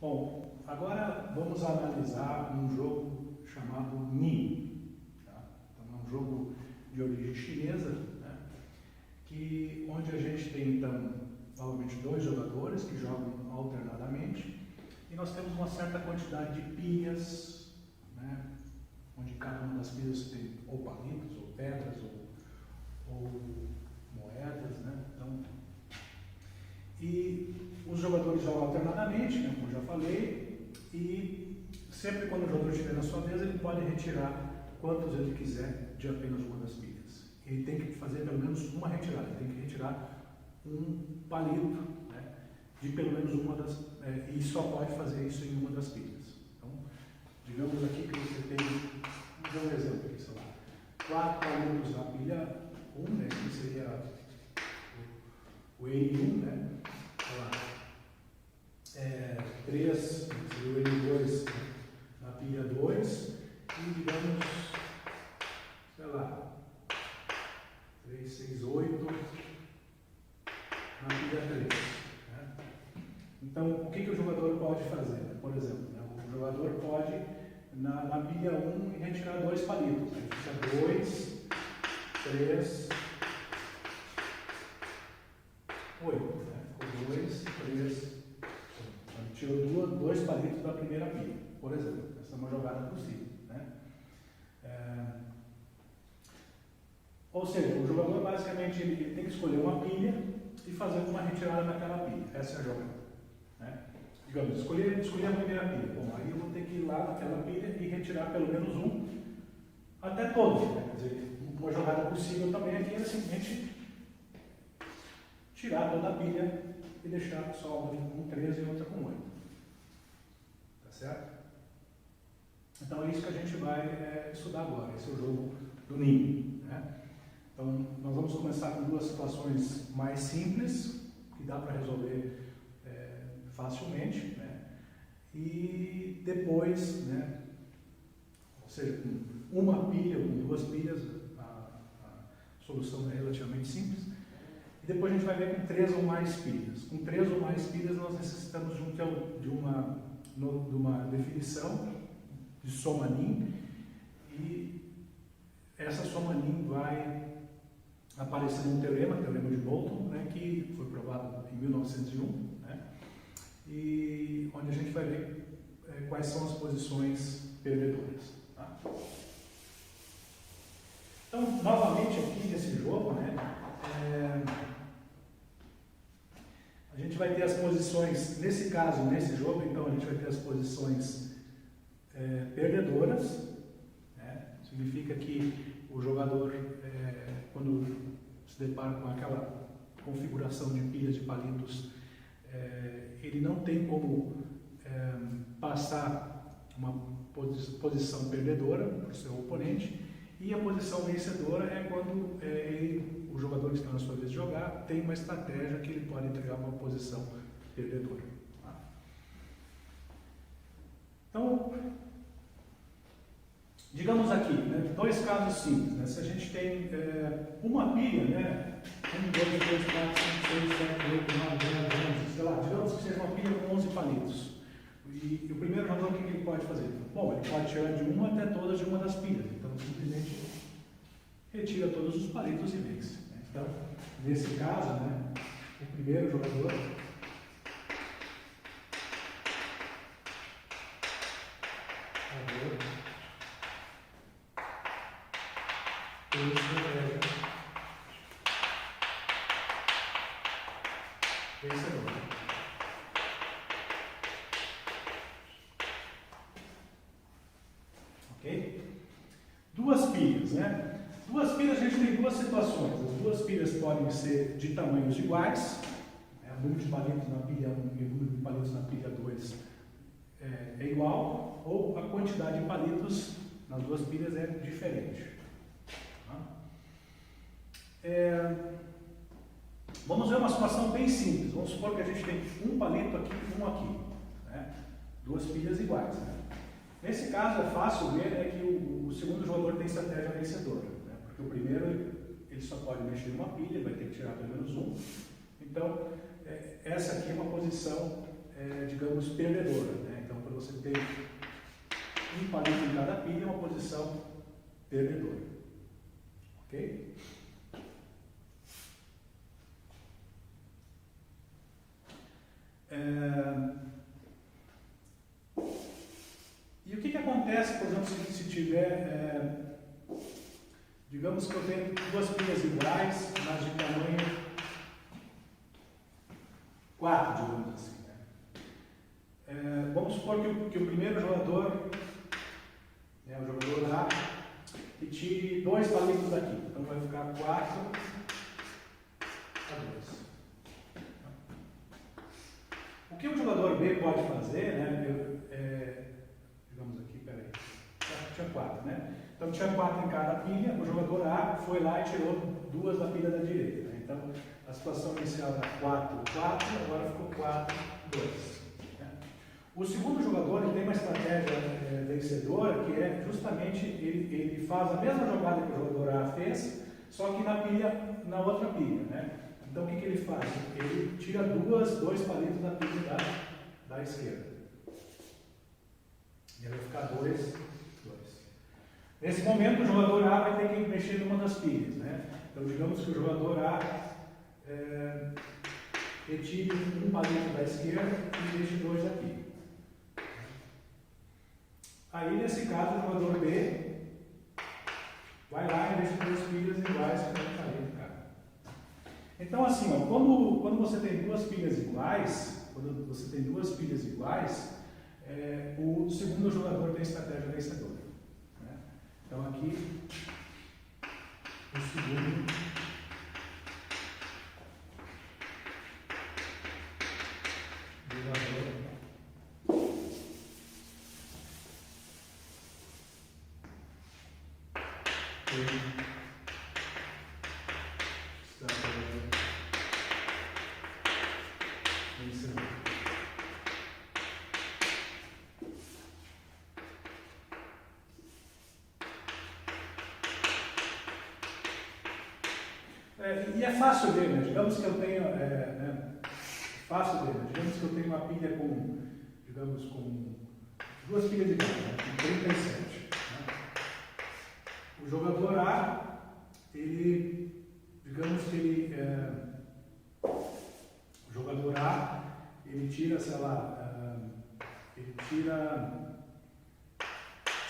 Bom, agora vamos analisar um jogo chamado Ning. Tá? Então, é um jogo de origem chinesa, né? Onde a gente tem, então, novamente dois jogadores que jogam alternadamente e nós temos uma certa quantidade de pilhas, né? Onde cada uma das pilhas tem ou palitos, ou pedras, ou moedas, né? Então, e os jogadores jogam alternadamente, né, como já falei, e sempre quando o jogador estiver na sua vez, ele pode retirar quantos ele quiser de apenas uma das pilhas. Ele tem que fazer pelo menos uma retirada, ele tem que retirar um palito, né, de pelo menos uma das, e só pode fazer isso em uma das pilhas. Então, digamos aqui que você tem, vamos dar um exemplo aqui, sei lá, 4 palitos na pilha 1, né, que seria o N1, né? Olha lá. 3, seria o N2, né? Na pilha 2, e digamos, sei lá, 3, 6, 8 na pilha 3. Né? Então, o que o jogador pode fazer? Por exemplo, né? O jogador pode, na pilha 1, retirar 2 palitos. Né? Fica 2, 3, 8, né? Ficou 2, 3, 8. Então, tirou 2 palitos da primeira pilha, por exemplo. Essa é uma jogada possível, né? Ou seja, o jogador basicamente ele tem que escolher uma pilha e fazer uma retirada naquela pilha. Essa é a jogada, né? Digamos, escolher a primeira pilha. Bom, aí eu vou ter que ir lá naquela pilha e retirar pelo menos um, até todos, né? Quer dizer, uma jogada possível também aqui é simplesmente tirar toda a pilha e deixar só uma com 13 e outra com 8. Tá certo? Então é isso que a gente vai estudar agora. Esse é o jogo do Ning, né? Então nós vamos começar com duas situações mais simples, que dá para resolver facilmente, né? E depois, né? Ou seja, com uma pilha, com 2 pilhas, a solução é relativamente simples. E depois a gente vai ver com 3 ou mais pilhas. Com 3 ou mais pilhas nós necessitamos de uma definição de soma Ning, e essa soma Ning vai aparecer num teorema de Bolton, né, que foi provado em 1901, né, e onde a gente vai ver quais são as posições perdedoras. Tá? Então, novamente aqui nesse jogo, né, a gente vai ter as posições, nesse caso, nesse jogo, então a gente vai ter as posições perdedoras, né? Significa que o jogador, quando se depara com aquela configuração de pilhas de palitos, ele não tem como passar uma posição perdedora para o seu oponente, e a posição vencedora é quando o jogador que está na sua vez de jogar tem uma estratégia que ele pode entregar uma posição perdedora. Tá? Então, digamos aqui, né, 2 casos simples. Né? Se a gente tem uma pilha, né, 1, 2, 3, 4, 5, 6, 7, 8, 9, 10, 11, sei lá, digamos que seja uma pilha com 11 palitos. E o primeiro jogador, o que ele pode fazer? Bom, ele pode tirar de uma até todas de uma das pilhas. Então, simplesmente retira todos os palitos e vence. Então, nesse caso, né, o primeiro jogador tem estratégia vencedor. Ok? 2 pilhas, né? 2 pilhas, a gente tem 2 situações. As 2 pilhas podem ser de tamanhos iguais, né? O número de palitos na pilha 1 e o número de palitos na pilha 2 é igual, ou a quantidade de palitos nas 2 pilhas é diferente. Tá? Vamos ver uma situação bem simples. Vamos supor que a gente tem um palito aqui e um aqui, né? 2 pilhas iguais. Né? Nesse caso é fácil ver, né, que o segundo jogador tem estratégia vencedora, né? Porque o primeiro ele só pode mexer em uma pilha, ele vai ter que tirar pelo menos um. Então, essa aqui é uma posição digamos, perdedora, né? Então, para você ter um palito em cada pilha, é uma posição perdedora. Ok? E o que acontece, por exemplo, se tiver, digamos que eu tenho duas pilhas iguais, mas de tamanho 4, digamos assim. Né? Vamos supor que o primeiro jogador, né, o jogador A, que tire 2 palitos daqui. Então vai ficar 4 a 2. O que o jogador B pode fazer, né? Digamos aqui, peraí. Tinha 4, né? Então tinha 4 em cada pilha, o jogador A foi lá e tirou 2 da pilha da direita. Né? Então a situação inicial era 4, 4, agora ficou 4, 2. Né? O segundo jogador ele tem uma estratégia vencedora que é justamente ele faz a mesma jogada que o jogador A fez, só que na outra pilha. Né? Então o que ele faz? Ele tira 2 palitos da pilha da esquerda. E vai ficar 2, 2. Nesse momento o jogador A vai ter que mexer numa das pilhas. Né? Então digamos que o jogador A retire um palito da esquerda e deixe 2 aqui. Aí nesse caso o jogador B vai lá e deixa 2 pilhas iguais para o palito, cara. Então assim, ó, quando você tem 2 pilhas iguais, o segundo jogador tem estratégia vencedora. Né? Então aqui o segundo jogador tem estratégia vencedora. E é fácil ver, né? Digamos que eu tenho, fácil ver, né? Digamos que eu tenho uma pilha com 2 pilhas iguais, né? Com 37. Né? O jogador A, ele tira, sei lá, ele tira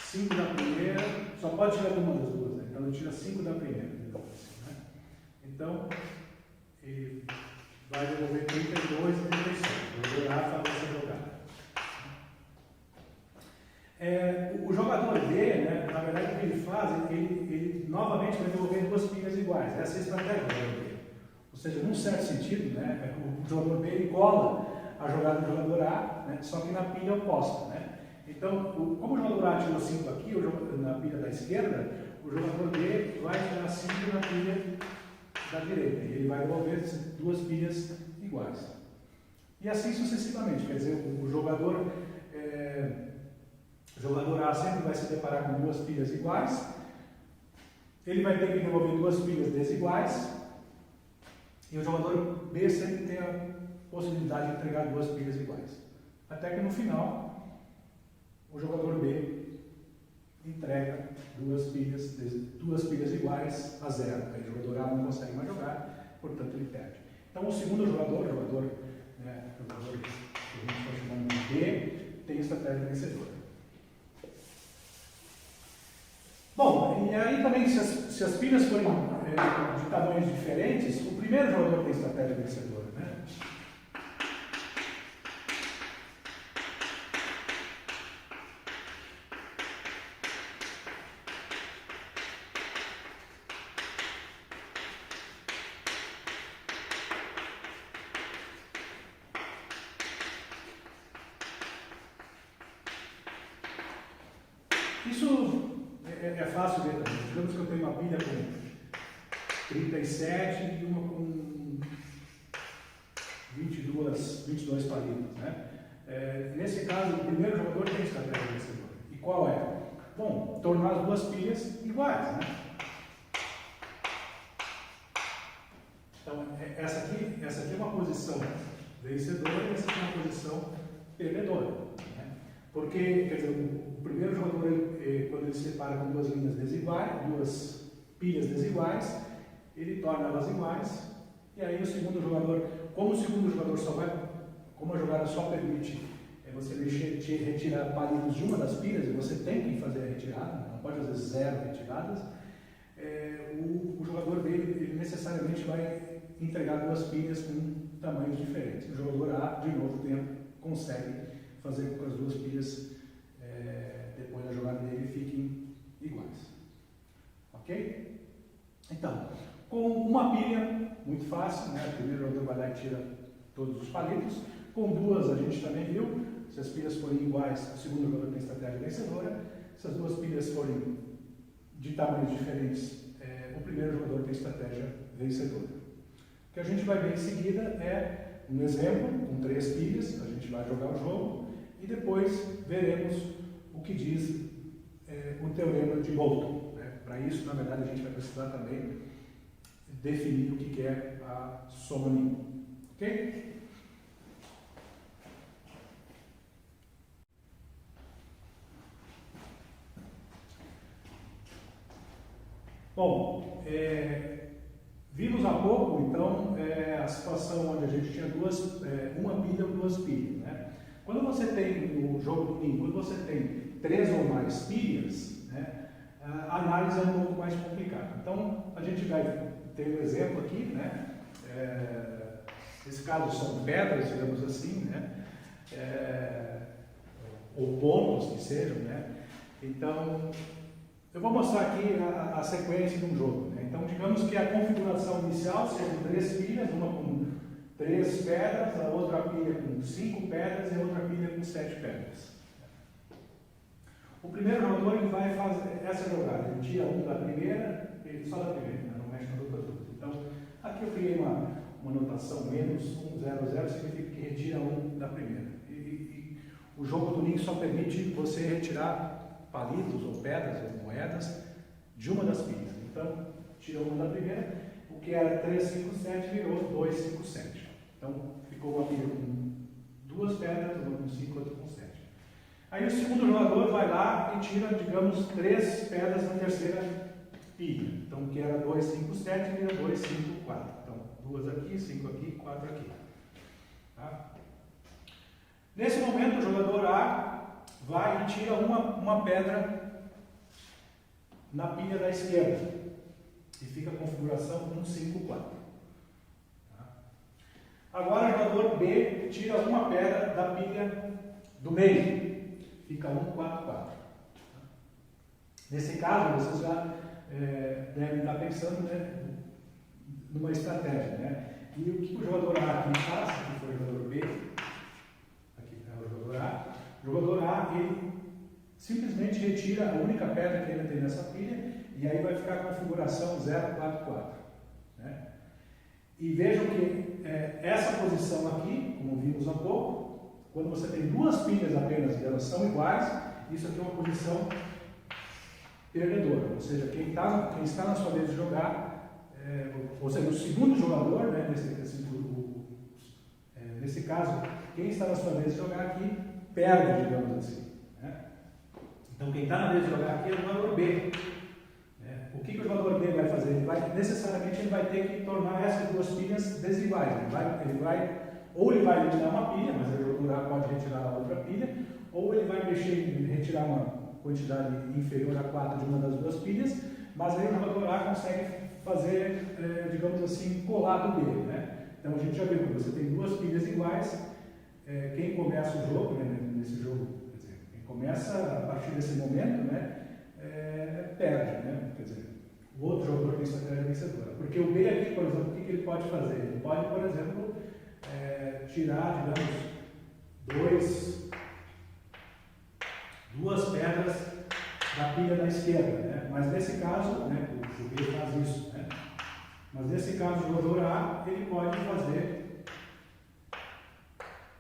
5 da primeira, só pode tirar uma das duas, né? Então ele tira 5 da primeira. Então, ele vai devolver 32 e 37. O jogador A faz essa jogada. O jogador B, né, na verdade, o que ele faz, ele novamente vai devolver 2 pilhas iguais. Essa é a estratégia do jogador B. Ou seja, num certo sentido, né, o jogador B ele cola a jogada do jogador A, né, só que na pilha oposta. Né? Então, como o jogador A tirou 5 aqui, na pilha da esquerda, o jogador B vai tirar 5 na pilha da direita, e ele vai devolver 2 pilhas iguais. E assim sucessivamente, quer dizer, o jogador A sempre vai se deparar com 2 pilhas iguais, ele vai ter que devolver 2 pilhas desiguais, e o jogador B sempre tem a possibilidade de entregar 2 pilhas iguais. Até que no final, o jogador B entrega 2 pilhas iguais a 0. Aí o jogador A não consegue mais jogar, portanto ele perde. Então o segundo jogador, que a gente está chamando de B, tem estratégia vencedora. Bom, e aí também, se as pilhas forem de tamanhos diferentes, o primeiro jogador tem estratégia vencedora. Né? Isso é fácil ver também. Digamos que eu tenho uma pilha com 37 e uma com 22 palitos. Né? Nesse caso, o primeiro jogador tem estratégia vencedora. E qual é? Bom, tornar as 2 pilhas iguais. Né? Então, essa aqui é uma posição vencedora e essa aqui é uma posição perdedora. Né? Porque, quer dizer, o primeiro jogador, quando ele se depara com duas linhas desiguais, duas pilhas desiguais, ele torna elas iguais, e aí o segundo jogador, como o segundo jogador só vai, como a jogada só permite você retirar palitos de uma das pilhas, e você tem que fazer a retirada, não pode fazer 0 retiradas, o jogador B ele necessariamente vai entregar duas pilhas com tamanhos diferentes. O jogador A, de novo, consegue fazer com que as duas pilhas, depois da jogada dele, fiquem iguais. Ok? Então, com uma pilha, muito fácil, né? O primeiro jogador vai lá e tira todos os palitos. Com duas, a gente também viu, se as pilhas forem iguais, o segundo jogador tem estratégia vencedora. Se as duas pilhas forem de tamanhos diferentes, o primeiro jogador tem estratégia vencedora. O que a gente vai ver em seguida é um exemplo com 3 pilhas, a gente vai jogar o jogo e depois veremos o que diz o teorema de Bolton. Né? Para isso, na verdade, a gente vai precisar também definir o que é a soma mínima. Ok? Bom, vimos há pouco, então, a situação onde a gente tinha uma pilha ou duas pilhas. Né? Quando você tem, no jogo do Nin, quando você tem 3 ou mais pilhas, né, a análise é um pouco mais complicada. Então, a gente vai ter um exemplo aqui, né? Nesse caso são pedras, digamos assim, né? Ou pontos que sejam, né? Então, eu vou mostrar aqui a sequência de um jogo. Né? Então, digamos que a configuração inicial são 3 pilhas, uma com 3 pedras, a outra pilha com 5 pedras e a outra pilha com 7 pedras. O primeiro jogador ele vai fazer essa jogada, ele tira um da primeira, só da primeira, né? Não mexe nas outras duas. Então, aqui eu criei uma notação menos 1, 0, 0, significa que retira um da primeira. E o jogo do Nin só permite você retirar palitos ou pedras ou moedas de uma das pilhas. Então, tira uma da primeira, o que era 3, 5, 7 virou 2, 5, 7. Então, ficou uma pilha com 2 pedras, uma com 5, outra com 7. Aí o segundo jogador vai lá e tira, digamos, 3 pedras na terceira pilha. Então, o que era 2, 5, 7 vira 2, 5, 4. Então, 2 aqui, 5 aqui, 4 aqui. Tá? Nesse momento, o jogador A vai e tira uma pedra na pilha da esquerda e fica a configuração 1, 5, 4. Tá? Agora o jogador B tira uma pedra da pilha do meio, fica 1, 4, 4. Tá? Nesse caso, vocês já devem estar pensando, né, numa estratégia. Né? E o que o jogador A aqui faz, aqui foi o jogador B, aqui é o jogador A. O jogador A, ele simplesmente retira a única pedra que ainda tem nessa pilha e aí vai ficar a configuração 0, 4, 4. Né? E vejam que essa posição aqui, como vimos há pouco, quando você tem 2 pilhas apenas e elas são iguais, isso aqui é uma posição perdedora. Ou seja, quem está na sua vez de jogar, ou seja, o segundo jogador, né, nesse caso, quem está na sua vez de jogar aqui, perde, digamos assim. Né? Então, quem está na vez de jogar aqui é o jogador B. Né? O que o jogador B vai fazer? Necessariamente ele vai ter que tornar essas 2 pilhas desiguais. Ou ele vai eliminar uma pilha, mas o jogador A pode retirar a outra pilha, ou ele vai retirar uma quantidade inferior a 4 de uma das 2 pilhas, mas aí o jogador A consegue fazer, digamos assim, colar do B. Né? Então, a gente já viu que você tem 2 pilhas iguais. Quem começa o jogo, né, nesse jogo, quer dizer, quem começa a partir desse momento, né, perde, né, quer dizer, o outro jogador tem estratégia vencedora. Porque o B aqui, por exemplo, o que ele pode fazer? Ele pode, por exemplo, tirar, digamos, 2 pedras da pilha da esquerda, né, mas nesse caso, né, o B faz isso, né, mas nesse caso o jogador A, ele pode fazer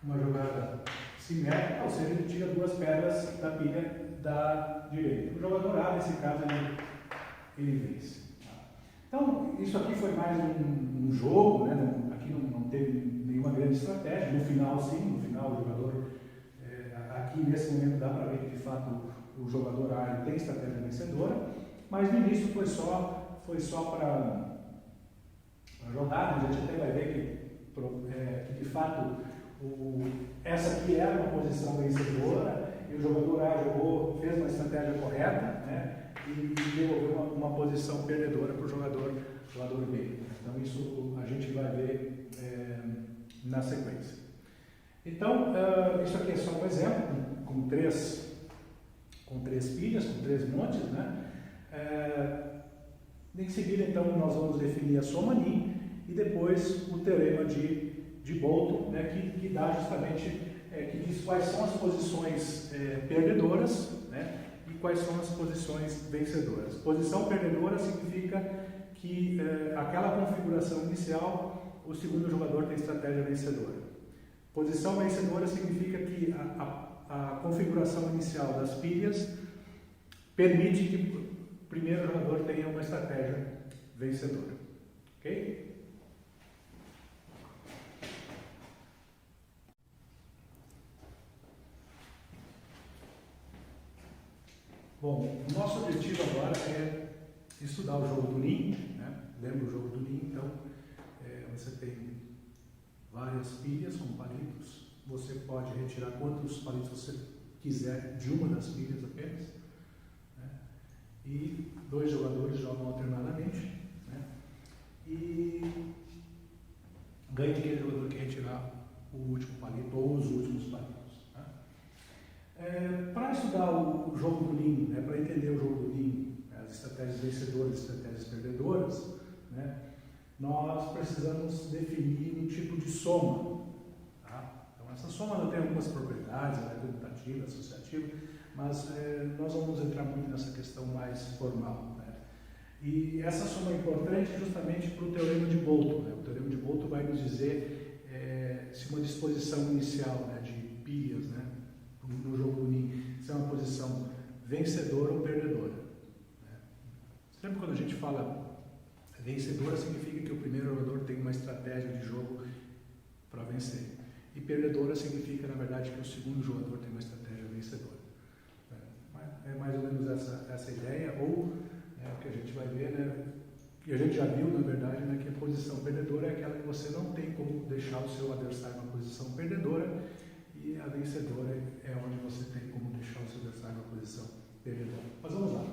uma jogada simétrica, ou seja, ele tira 2 pedras da pilha da direita. O jogador A, nesse caso, ele vence. Então, isso aqui foi mais um jogo, né? Aqui não teve nenhuma grande estratégia. No final, sim, no final o jogador, aqui nesse momento dá para ver que de fato o jogador ágil tem estratégia vencedora, mas no início foi só para jogar, a gente até vai ver que de fato essa aqui era uma posição vencedora e o jogador A fez uma estratégia correta, né, e devolveu uma posição perdedora para o jogador B. Então isso a gente vai ver na sequência. Então, isso aqui é só um exemplo, com três pilhas, com 3 montes, né? Em seguida, então, nós vamos definir a soma NIM e depois o teorema de Bolton, né, que dá justamente, que diz quais são as posições perdedoras, né, e quais são as posições vencedoras. Posição perdedora significa que aquela configuração inicial, o segundo jogador tem estratégia vencedora. Posição vencedora significa que a configuração inicial das pilhas permite que o primeiro jogador tenha uma estratégia vencedora. Ok? Bom, o nosso objetivo agora é estudar o jogo do NIM, né? Lembra o jogo do NIM? Então, você tem várias pilhas com palitos, você pode retirar quantos palitos você quiser de uma das pilhas apenas, né? E 2 jogadores jogam alternadamente, né? E ganha aquele jogador que retirar o último palito ou os últimos palitos, né? Para estudar o jogo do NIM, né, para entender o jogo do NIM, as estratégias vencedoras e estratégias perdedoras, né, nós precisamos definir um tipo de soma. Tá? Então, essa soma não tem algumas propriedades, ela é comutativa, associativa, mas nós vamos entrar muito nessa questão mais formal. Né? E essa soma é importante justamente para o teorema de Bolton. Né? O teorema de Bolton vai nos dizer se uma disposição inicial, né, de pilhas, né, no jogo do NIM, se é uma posição vencedora ou perdedora. Né? Sempre quando a gente fala vencedora, significa que o primeiro jogador tem uma estratégia de jogo para vencer. E perdedora significa, na verdade, que o segundo jogador tem uma estratégia vencedora. É mais ou menos essa ideia, ou o que a gente vai ver, né, e a gente já viu, na verdade, né, que a posição perdedora é aquela que você não tem como deixar o seu adversário numa posição perdedora, e a vencedora é onde você tem como deixar o seu adversário numa posição perdedora. Mas vamos lá.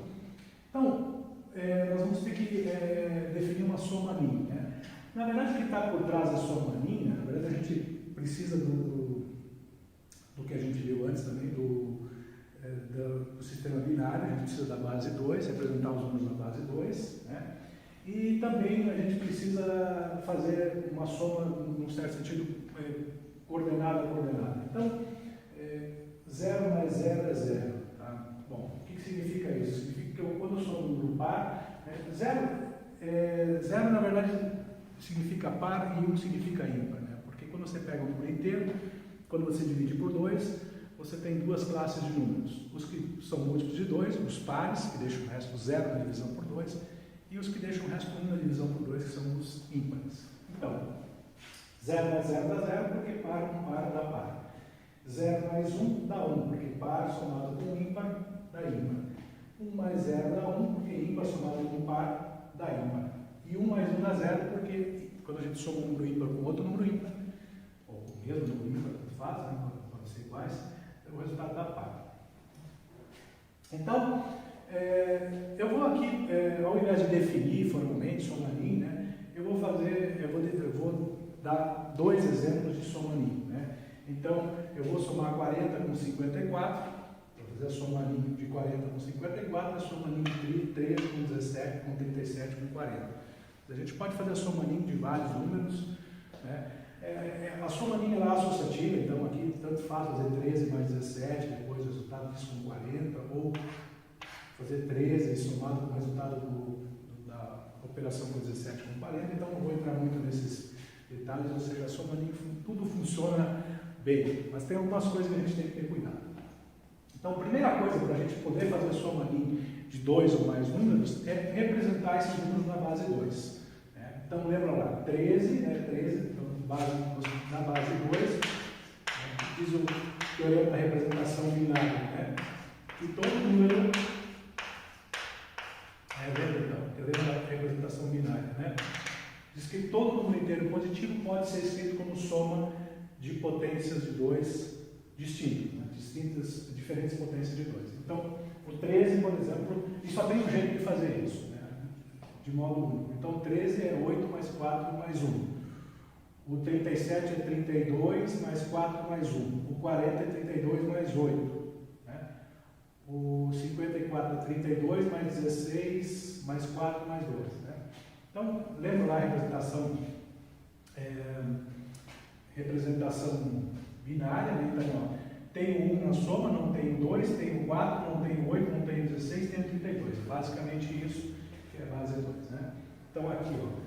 Então, nós vamos ter que definir uma soma NIM. Né? Na verdade, o que está por trás da soma NIM, na verdade, a gente precisa do que a gente viu antes também, do sistema binário, a gente precisa da base 2, representar os números na base 2, né? E também a gente precisa fazer uma soma, num certo sentido, coordenada a coordenada. Então, 0 mais 0 é 0. Tá? Bom, o que significa isso? Significa que quando eu sou um número par, 0 na verdade significa par e 1 significa ímpar. Né? Porque quando você pega um número inteiro, quando você divide por 2, você tem 2 classes de números. Os que são múltiplos de 2, os pares, que deixam o resto 0 na divisão por 2, e os que deixam o resto 1 na divisão por 2, que são os ímpares. Então, 0 mais 0 dá 0, porque par com par dá par. 0 mais 1 dá 1, porque par somado com ímpar dá ímpar. 1 mais 0 dá 1, porque ímpar somado com par dá ímpar. E 1 mais 1 dá 0, porque quando a gente soma um número ímpar com outro número ímpar, ou o mesmo número ímpar, tanto faz, né, podem ser iguais, o resultado dá par. Então, eu vou aqui, ao invés de definir formalmente soma NIM, né, eu vou dar 2 exemplos de soma NIM. Né? Então, eu vou somar 40 com 54, vou fazer a soma NIM de 40 com 54, a soma NIM de 13 com 17, com 37 com 40. A gente pode fazer a soma NIM de vários números. Né? A soma NIM é associativa, então aqui tanto faz fazer 13 mais 17, depois o resultado disso com 40, ou fazer 13 somado com o resultado da operação com 17 com 40, então não vou entrar muito nesses detalhes, ou seja, a soma NIM, tudo funciona bem, mas tem algumas coisas que a gente tem que ter cuidado. Então, a primeira coisa para a gente poder fazer a soma NIM de 2 ou mais números é representar esses números na base 2. Né? Então, lembra lá, 13, né? 13, então, na base 2, teorema da representação binária, né? Que todo número teorema da representação binária, né? Diz que todo número inteiro positivo pode ser escrito como soma de potências de 2 distintos, né? Diferentes potências de 2. Então, o 13, por exemplo, e só tem um jeito de fazer isso, né? De modo único. Então, 13 é 8 mais 4 mais 1. O 37 é 32 mais 4 mais 1. O 40 é 32 mais 8. Né? O 54 é 32 mais 16 mais 4 mais 2. Né? Então, lembra lá a representação binária, né? Então, ó, tem o 1 na soma, não tem o 2, tem o 4, não tem o 8, não tem o 16, tem o 32. Basicamente isso que é a base 2. Né? Então, aqui, ó.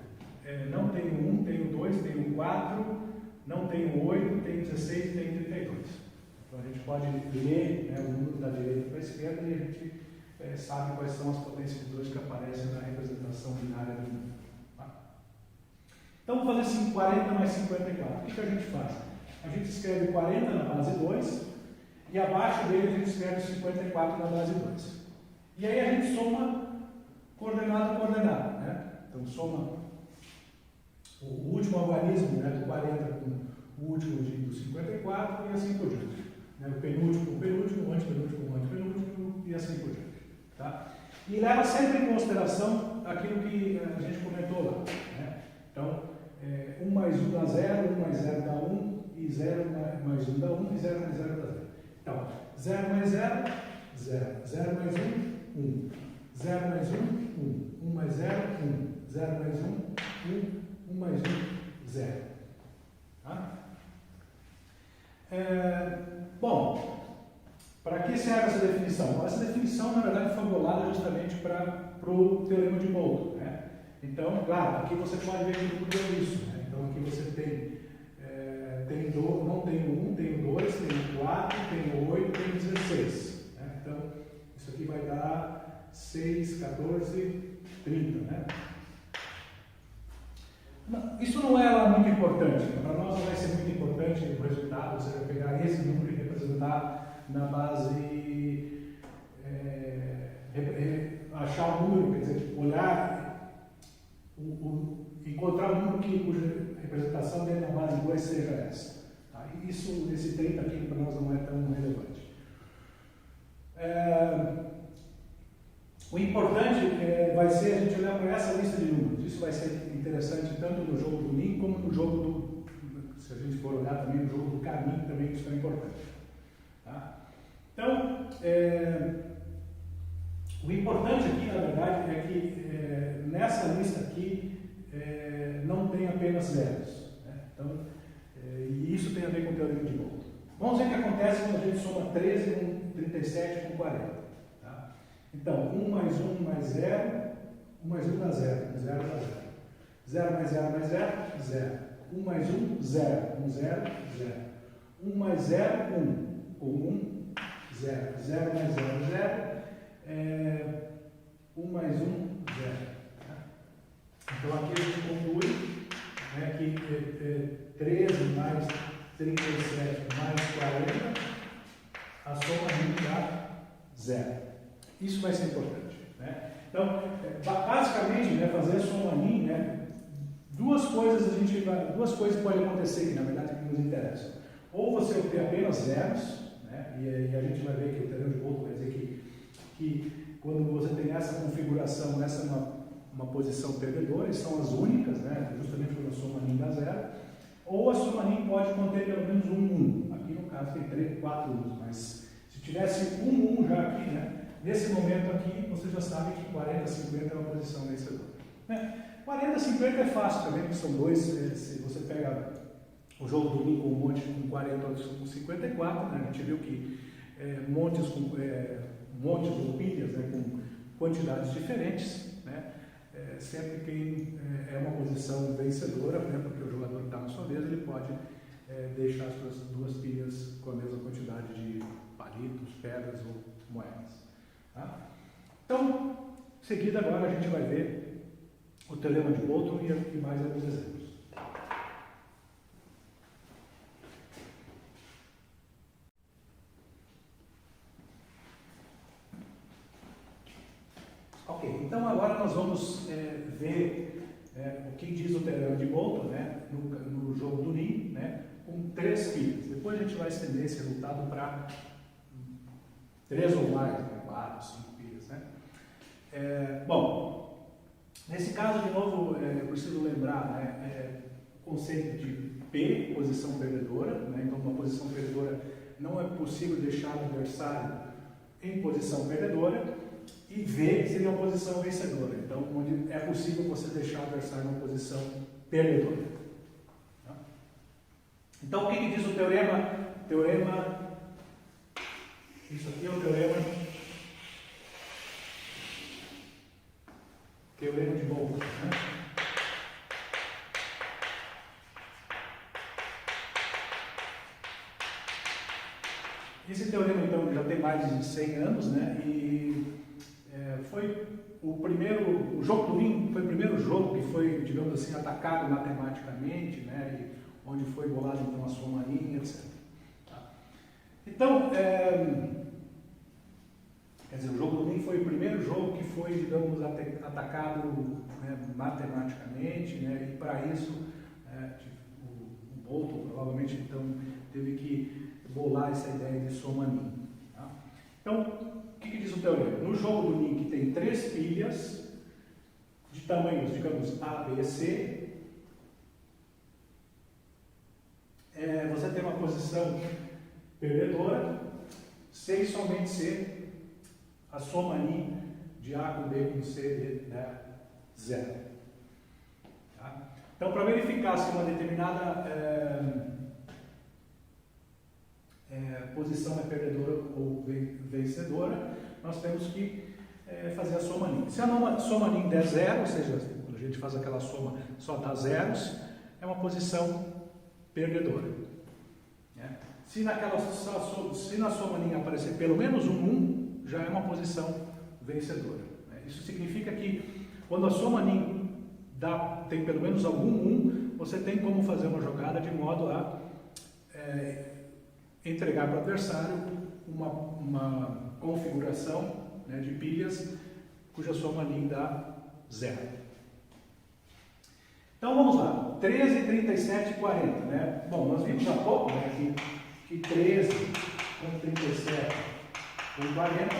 Não tem o 1, tem o 2, tem o 4, não tem o 8, tem o 16 e tem o 32. Então a gente pode ler, né, o número da direita para a esquerda e a gente sabe quais são as potências de 2 que aparecem na representação binária do número. Tá? Então vamos fazer assim, 40 mais 54. O que a gente faz? A gente escreve 40 na base 2 e abaixo dele a gente escreve 54 na base 2. E aí a gente soma coordenado a coordenado. Né? Então soma o último algarismo, né, do 40 com o último do 54 e assim por diante. Né, o penúltimo com o penúltimo, o antepenúltimo com o antepenúltimo e assim por diante. Tá? E leva sempre em consideração aquilo que a gente comentou lá. Né? Então, 1 mais 1 dá 0, 1 mais 0 dá 1, e 0 mais 1 dá 1, e 0 mais 0 dá 0. Então, 0 mais 0, 0. 0 mais 1, 1. 0 mais 1, 1. 1 mais 0, 1. 0 mais 1, 1. 1 mais 1, 0. Tá? Bom, para que serve essa definição? Bom, essa definição, na verdade, foi bolada justamente para o teorema de Boltzmann. Né? Então, claro, aqui você pode ver que tudo é isso. Né? Então, aqui você tem, não tem o 1, tem o 2, tem o 4, tem o 8, tem o 16. Né? Então, isso aqui vai dar 6, 14, 30. Né? Isso não é lá muito importante. Para nós não vai ser muito importante o resultado. Você vai pegar esse número e representar na base, achar o número, quer dizer, olhar, encontrar um número cuja representação dele na base 2 seja essa. Tá? Esse 30 aqui para nós não é tão relevante. O importante vai ser a gente olhar para essa lista de números. Isso vai ser interessante tanto no jogo do NIM como no jogo do, se a gente for olhar também no jogo do caminho, também isso é importante. Tá? Então, o importante aqui, na verdade, é que nessa lista aqui não tem apenas zeros. Né? Então, e isso tem a ver com o teorema de Boltzmann. Vamos ver o que acontece quando a gente soma 13 com 37 com 40. Então, 1 mais 1 mais 0, 1 mais 1 dá 0, 1 0 dá 0. 0 mais 0 mais 0, 0. 1 mais 1, 0. 1, 0, 0. 1 mais 0, 1. 1, 0. 0 mais 0, 0. 1 mais 1, 0. Então, aqui a gente conclui, né, que 13 mais 37 mais 40, a soma dá 0. Isso vai ser importante. Né? Então, basicamente, né, fazer a soma NIM, né, duas coisas podem acontecer que, na verdade, que nos interessam. Ou você obter apenas zeros, né, e a gente vai ver que o teorema de Boltzmann vai dizer que quando você tem essa configuração, essa é uma posição perdedora, são as únicas, né, justamente quando a soma NIM dá 0. Ou a soma NIM pode conter pelo menos um 1. Aqui, no caso, tem 3, 4 1s, mas se tivesse um 1 já aqui, né, nesse momento aqui, você já sabe que 40, 50 é uma posição vencedora. Né? 40, 50 é fácil também, porque são dois. Se você pega o jogo do NIM com um monte com 40, outros com 54, né? A gente viu que montes ou pilhas, né, com quantidades diferentes, né? Sempre quem é uma posição vencedora, né, porque o jogador que está na sua vez, ele pode deixar as suas duas pilhas com a mesma quantidade de palitos, pedras ou moedas. Tá? Então, em seguida, agora a gente vai ver o teorema de Boltzmann e mais alguns exemplos. então agora nós vamos ver o que diz o teorema de Bolton, né, no jogo do NIM, né, com 3 pilhas. Depois a gente vai estender esse resultado para 3 ou mais, né, 4, 5 pilhas. Né. Bom, nesse caso, de novo, eu preciso lembrar, né, o conceito de P, posição perdedora, né, então uma posição perdedora não é possível deixar o adversário em posição perdedora, e V seria uma posição vencedora, então onde é possível você deixar o adversário em uma posição perdedora. Tá? Então o que diz o teorema? Isso aqui é o teorema de Bolton. Né? Esse teorema, então, já tem mais de 100 anos, né? E foi o jogo do NIM foi o primeiro jogo que foi, digamos assim, atacado matematicamente, né? E onde foi bolado, então, a soma NIM, etc. Tá? Então, quer dizer, o jogo do NIM foi o primeiro jogo que foi, digamos, atacado, né, matematicamente, né? E para isso, o Bolton, provavelmente, então, teve que bolar essa ideia de soma NIM. Tá? Então, o que diz o teorema? No jogo do NIM, que tem 3 pilhas de tamanhos, digamos, A, B e C, você tem uma posição perdedora, C e somente C, a soma NIM de A com B com C é 0. Tá? Então, para verificar se uma determinada posição é perdedora ou vencedora, nós temos que fazer a soma NIM. Se a soma NIM der 0, ou seja, quando a gente faz aquela soma só dá zeros, é uma posição perdedora. Né? Se na soma NIM aparecer pelo menos um 1, já é uma posição vencedora. Né? Isso significa que quando a soma NIM tem pelo menos algum 1, você tem como fazer uma jogada de modo a entregar para o adversário uma configuração, né, de pilhas cuja soma NIM dá 0. Então vamos lá, 13, 37 e 40. Né? Bom, nós vimos há pouco, né, que 13 com 37 com 40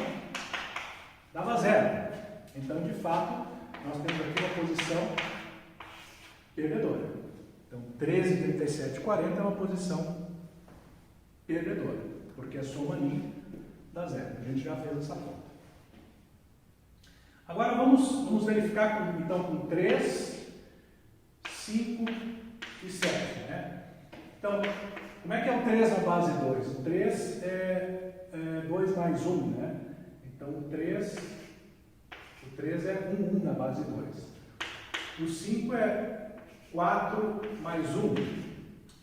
dava 0. Então, de fato, nós temos aqui uma posição perdedora. Então, 13, 37 e 40 é uma posição perdedora, porque a soma NIM dá 0. A gente já fez essa conta. Agora vamos verificar então com 3, 5 e 7. Né? Então, como é que é o 3 na base 2? O 3 é 2 mais 1. Né? Então, o 3 é 1 na base 2. O 5 é 4 mais 1.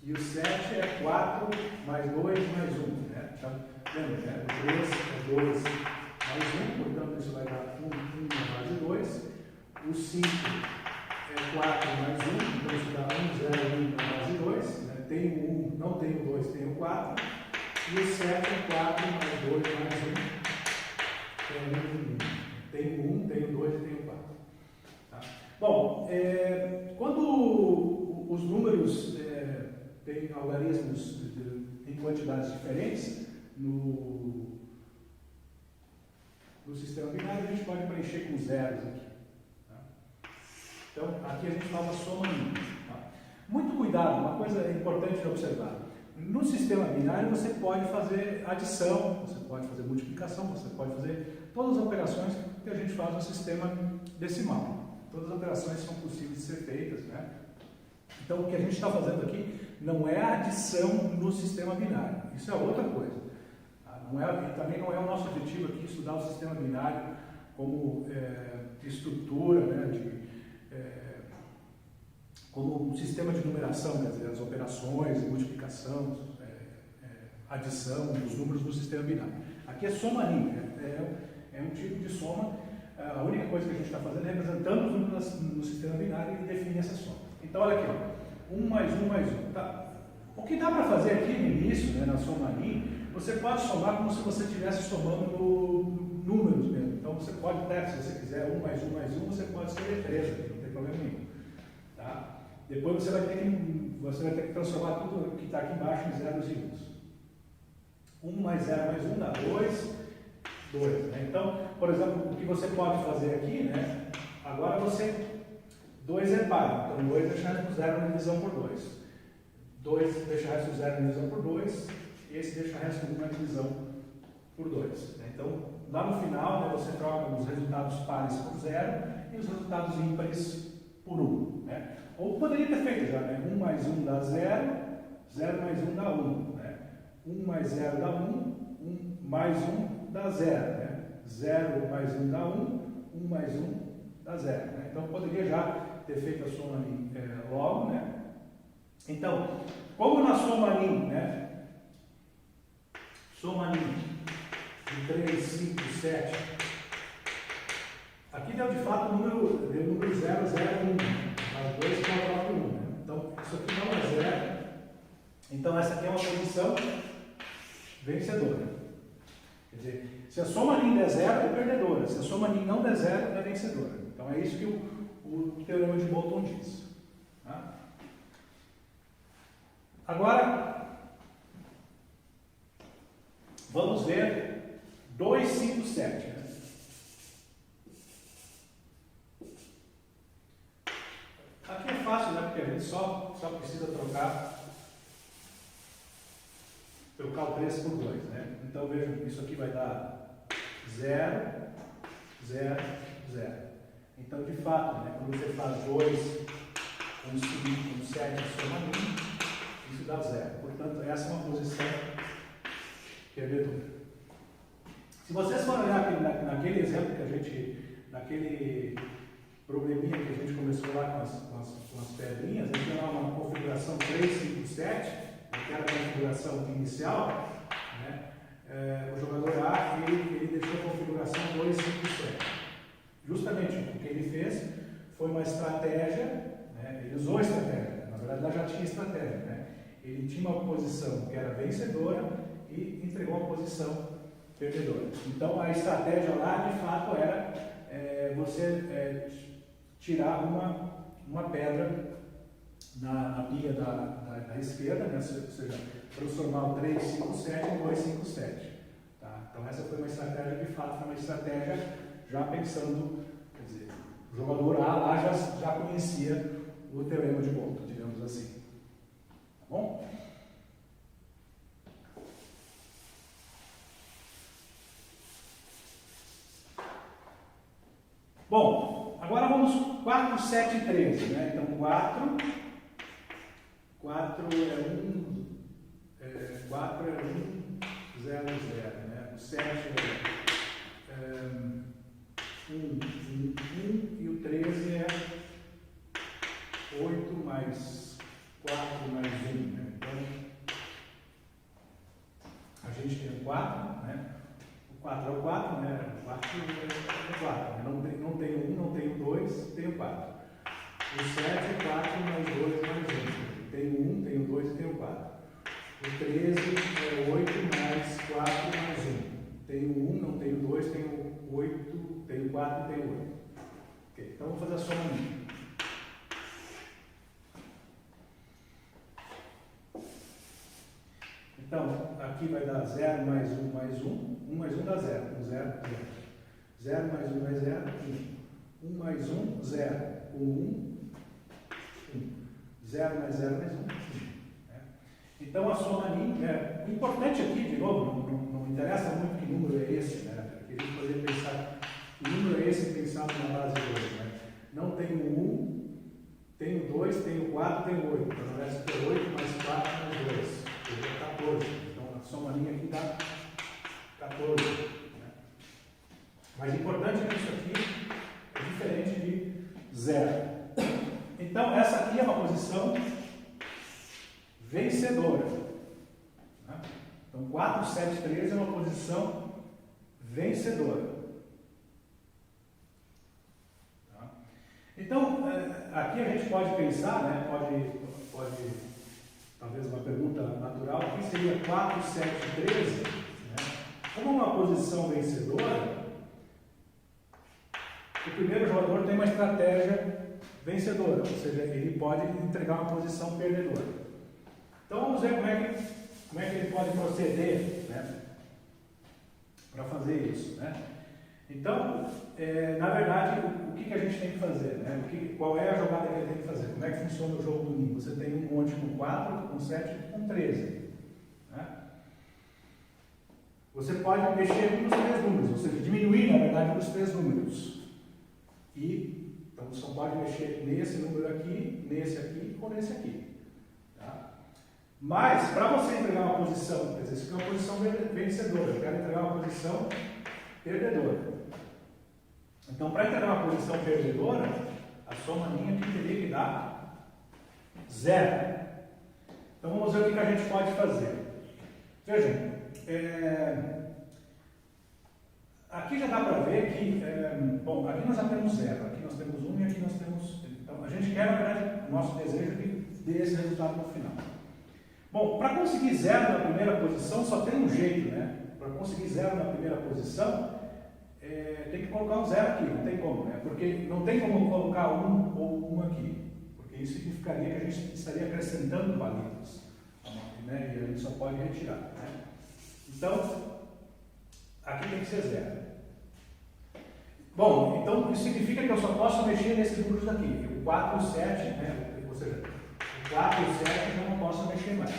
E o 7 é 4 mais 2 mais 1. Né? Então, lembra, né? O 3 é 2 mais 1, portanto isso vai dar 1 na base 2. O 5 é 4 mais 1, então isso dá 1, 0, 1 na base 2. Né? Tem o 1, não tem o 2, tem o 4. E o 7 é 4 mais 2 mais 1. Tem o 1, tem o 2 e tem o 4. Tá? Bom, quando os números têm algarismos em quantidades diferentes, no sistema binário a gente pode preencher com zeros aqui. Tá? Então, aqui a gente faz a soma NIM. Tá? Muito cuidado, uma coisa importante de observar. No sistema binário você pode fazer adição, você pode fazer multiplicação, você pode fazer todas as operações que a gente faz no sistema decimal. Todas as operações são possíveis de ser feitas. Né? Então, o que a gente está fazendo aqui não é a adição no sistema binário. Isso é outra coisa. Também não é o nosso objetivo aqui estudar o sistema binário como estrutura, né, como um sistema de numeração, quer dizer, as operações, multiplicação, adição dos números do sistema binário. Aqui é soma NIM, é um tipo de soma. A única coisa que a gente está fazendo é representando os números no sistema binário e definir essa soma. Então, olha aqui, ó, 1 mais 1 mais 1. Tá? O que dá para fazer aqui no início, né, na soma NIM, você pode somar como se você estivesse somando números mesmo. Então você pode até, se você quiser 1 mais 1 mais 1, você pode escrever 3 aqui, não tem problema nenhum. Tá? Depois você vai ter que transformar tudo que está aqui embaixo em zeros e uns. 1 mais 0 mais 1 dá 2, 2. Né? Então, por exemplo, o que você pode fazer aqui, né? Agora 2 é par, então 2 deixa resto 0 na divisão por 2. 2 deixa resto 0 na divisão por 2, e esse deixa resto 1 na divisão por 2. Né? Então, lá no final, né, você troca os resultados pares por 0 e os resultados ímpares por 1. Né? Ou poderia ter feito já, né? 1 mais 1 dá 0, 0 mais 1 dá 1. Né? 1 mais 0 dá 1, 1 mais 1 dá 0. Né? 0 mais 1 dá 1, 1 mais 1 dá 0. Né? Então, poderia já ter feito a soma ali logo. Né? Então, como na soma ali, né? Soma ali de 3, 5, 7. Aqui deu de fato o número 0, 0, 1. As 2 que é o próprio 1. Né? Então, isso aqui não é 0. Então, essa aqui é uma posição vencedora. Quer dizer, se a soma ali der 0, é perdedora. Se a soma ali não der 0, é vencedora. Então, é isso que o teorema de Bolton diz. Tá? Agora, vamos ver 2, 5, 7. Né? Aqui é fácil, né? Porque a gente só precisa trocar o 3 por 2. Né? Então, vejam, isso aqui vai dar 0, 0, 0. Então, de fato, né? Quando você faz 2 com 5, com 7, soma 1, isso dá 0. Portanto, essa é uma posição perdedora. Se vocês forem olhar aqui naquele exemplo que a gente, naquele probleminha que a gente começou lá com as pedrinhas, a gente tem lá uma configuração 3, 5, 7, que era a configuração inicial, né? O jogador A, ele deixou a configuração 2, 5, 7. Justamente o que ele fez foi uma estratégia, né? Ele usou a estratégia, na verdade lá já tinha estratégia, né? Ele tinha uma posição que era vencedora e entregou uma posição perdedora. Então a estratégia lá de fato era você tirar uma pedra na pilha da esquerda, né? Ou seja, transformar o 3, 5, 7 em 2, 5, 7. Tá? Então essa foi uma estratégia de fato, foi uma estratégia já pensando, quer dizer, o jogador A lá já conhecia o teorema de Bolton, digamos assim. Tá bom? Bom, agora vamos 4, 7 e 13, né? Então 4 é 1, 4 é 1, 0, 0, né? O 7 é 1, 1, 1 e o 13 é 8 mais 4 mais 1, né? Então a gente tem o 4, né? 4 é o 4, né? O 4 é 4. Não tem o 1, não tem o 2, tem o 4. O 7 é 4 mais 2 mais 1. Tem o 1, tem o 2 e tem o 4. O 13 é 8 mais 4 mais 1. Tem o 1, não tem o 2, tem o 8, tem o 4 e tem o 8. Ok, então vamos fazer a soma mínima. Então, aqui vai dar 0 mais 1 mais 1. 1 mais 1 dá 0. 1, 0, 0. 0 mais 1 mais 0, 1. 1 mais 1, 0. 1, 1. 0 mais 0 mais 1, 1. Então, a soma ali, o importante aqui, de novo, não interessa muito que número é esse, né? Porque a gente poderia pensar que número é esse pensado na base 2, né? Não tem o 1, tem o 2, tem o 4, tem o 8. Então, na verdade, tem 8 mais 4 mais 2. Dá 14. Então, a somalinha aqui dá 14. Né? Mas o importante é que isso aqui é diferente de 0. Então, essa aqui é uma posição vencedora. Né? Então, 4, 7, 13 é uma posição vencedora. Tá? Então, aqui a gente pode pensar, né? Pode talvez uma pergunta natural, aqui seria 4, 7, 13, né? Como uma posição vencedora, o primeiro jogador tem uma estratégia vencedora, ou seja, ele pode entregar uma posição perdedora. Então vamos ver como é que ele pode proceder, né, para fazer isso, né? Então, na verdade, o que a gente tem que fazer, né? Qual é a jogada que ele tem que fazer? Como é que funciona o jogo do ninho? Você tem um monte com 4, com 7 e com 13. Né? Você pode mexer um dos 3 números, ou seja, diminuir, na verdade, um dos 3 números. Então, você só pode mexer nesse número aqui, nesse aqui ou nesse aqui. Tá? Mas, para você entregar uma posição, quer dizer, isso aqui é uma posição vencedora, eu quero entregar uma posição perdedora. Então, para entregar uma posição perdedora, a soma minha aqui teria que dar 0. Então, vamos ver o que a gente pode fazer. Vejam, aqui já dá para ver que, bom, aqui nós já temos 0, aqui nós temos 1 e aqui nós temos... Então, a gente quer, na verdade, o nosso desejo de ter esse resultado no final. Bom, para conseguir 0 na primeira posição, só tem um jeito, né? Para conseguir 0 na primeira posição, tem que colocar um 0 aqui, não tem como, né? Porque não tem como colocar 1 ou 1 aqui, porque isso significaria que a gente estaria acrescentando palitos, né? E a gente só pode retirar, né? Então, aqui tem que ser 0. Bom, então isso significa que eu só posso mexer nesses números aqui, o 4 e o 7, né? Ou seja, o 4 e o 7 eu não posso mexer mais.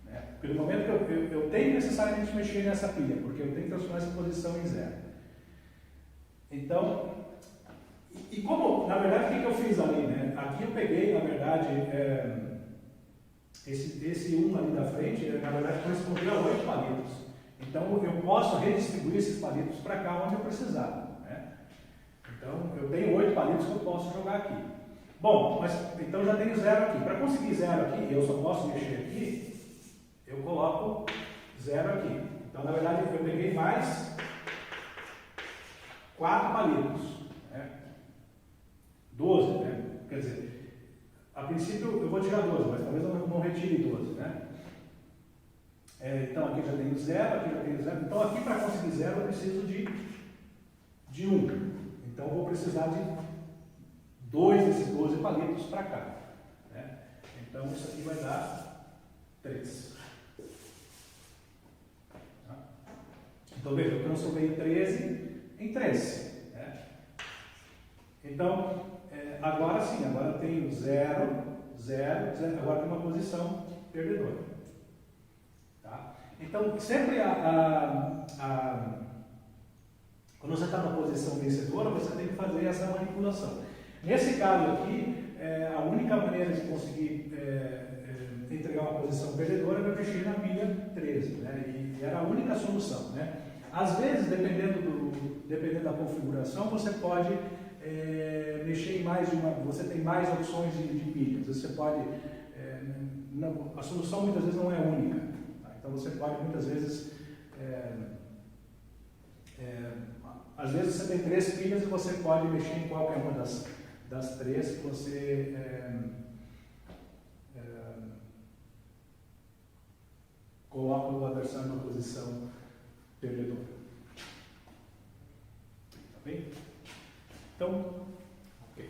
Né? Pelo momento que eu tenho necessariamente mexer nessa pilha, porque eu tenho que transformar essa posição em 0. Então, e como, na verdade, o que eu fiz ali, né? Aqui eu peguei, na verdade, esse 1 ali da frente, na verdade, correspondia a 8 palitos. Então, eu posso redistribuir esses palitos para cá onde eu precisar, né? Então, eu tenho 8 palitos que eu posso jogar aqui. Bom, mas então já tenho 0 aqui. Para conseguir 0 aqui, eu só posso mexer aqui, eu coloco 0 aqui. Então, na verdade, eu peguei mais 4 palitos, né? 12, né? Quer dizer, a princípio eu vou tirar 12, mas talvez eu não retire 12, né? Então aqui já tenho 0, aqui já tenho 0. Então aqui para conseguir 0 eu preciso de 1. Então eu vou precisar de 2 desses 12 palitos para cá, né? Então isso aqui vai dar 3. Tá? Então veja, eu transformei 13 em 3. Né? Então, agora sim, agora eu tenho 0, 0, 0, agora tem uma posição perdedora. Tá? Então, sempre quando você está na posição vencedora, você tem que fazer essa manipulação. Nesse caso aqui, a única maneira de conseguir entregar uma posição perdedora é mexer na pilha 13. Né? E era a única solução. Né? Às vezes, dependendo da configuração, você pode mexer em mais de uma, você tem mais opções de pilhas. Você pode, a solução muitas vezes não é única. Tá? Então você pode muitas vezes, às vezes você tem 3 pilhas e você pode mexer em qualquer uma das 3 que você coloca o adversário numa posição perdedora. Tá bem? Então, ok.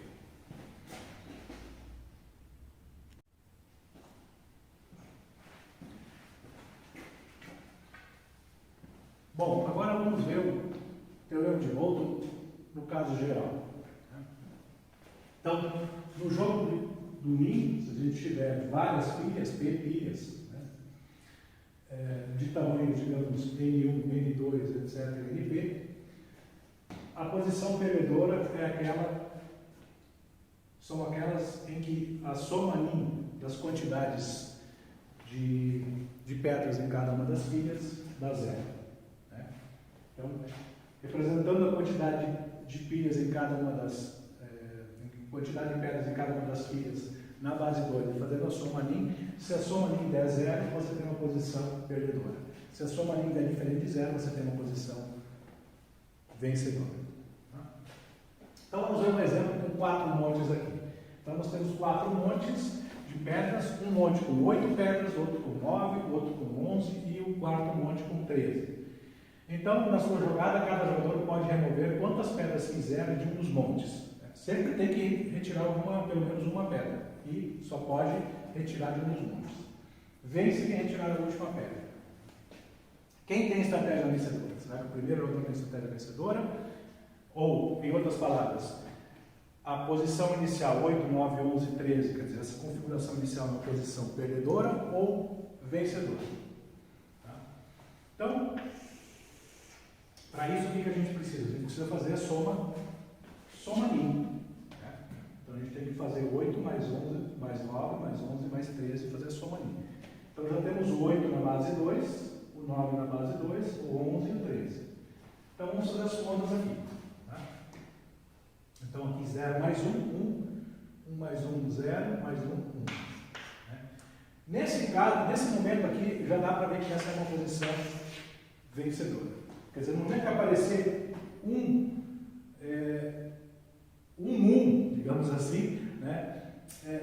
Bom, agora vamos ver o teorema de Moulton no caso geral. Então, no jogo do ninho, se a gente tiver várias pilhas, P pilhas, né, de tamanho, digamos, N1, N2, etc., NP, a posição perdedora são aquelas em que a soma NIM das quantidades de pedras em cada uma das pilhas dá 0. Né? Então, representando a quantidade de pilhas em cada uma das quantidade de pedras em cada uma das pilhas na base 2, fazendo a soma NIM, se a soma NIM der 0, você tem uma posição perdedora. Se a soma NIM der diferente de 0, você tem uma posição vencedora. Então vamos ver um exemplo com 4 montes aqui. Então nós temos 4 montes de pedras, um monte com 8 pedras, outro com 9, outro com 11 e o quarto monte com 13. Então, na sua jogada, cada jogador pode remover quantas pedras quiser de um dos montes. Sempre tem que retirar pelo menos uma pedra. E só pode retirar de um dos montes. Vence quem retirar a última pedra. Quem tem estratégia vencedora? Será que o primeiro jogador tem estratégia vencedora? Ou, em outras palavras, a posição inicial 8, 9, 11, 13, quer dizer, essa configuração inicial é uma posição perdedora ou vencedora. Tá? Então, para isso, o que a gente precisa? A gente precisa fazer a soma NIM. Né? Então, a gente tem que fazer 8 mais 11, mais 9, mais 11, mais 13, fazer a soma NIM. Então, já temos o 8 na base 2, o 9 na base 2, o 11 e o 13. Então, vamos fazer as contas aqui. Tá? Então, aqui 0 mais 1, 1 mais 1, 0, mais 1, 1. Né? Nesse caso, nesse momento aqui, já dá para ver que essa é uma posição vencedora. Quer dizer, no momento que aparecer um 1, digamos assim, né,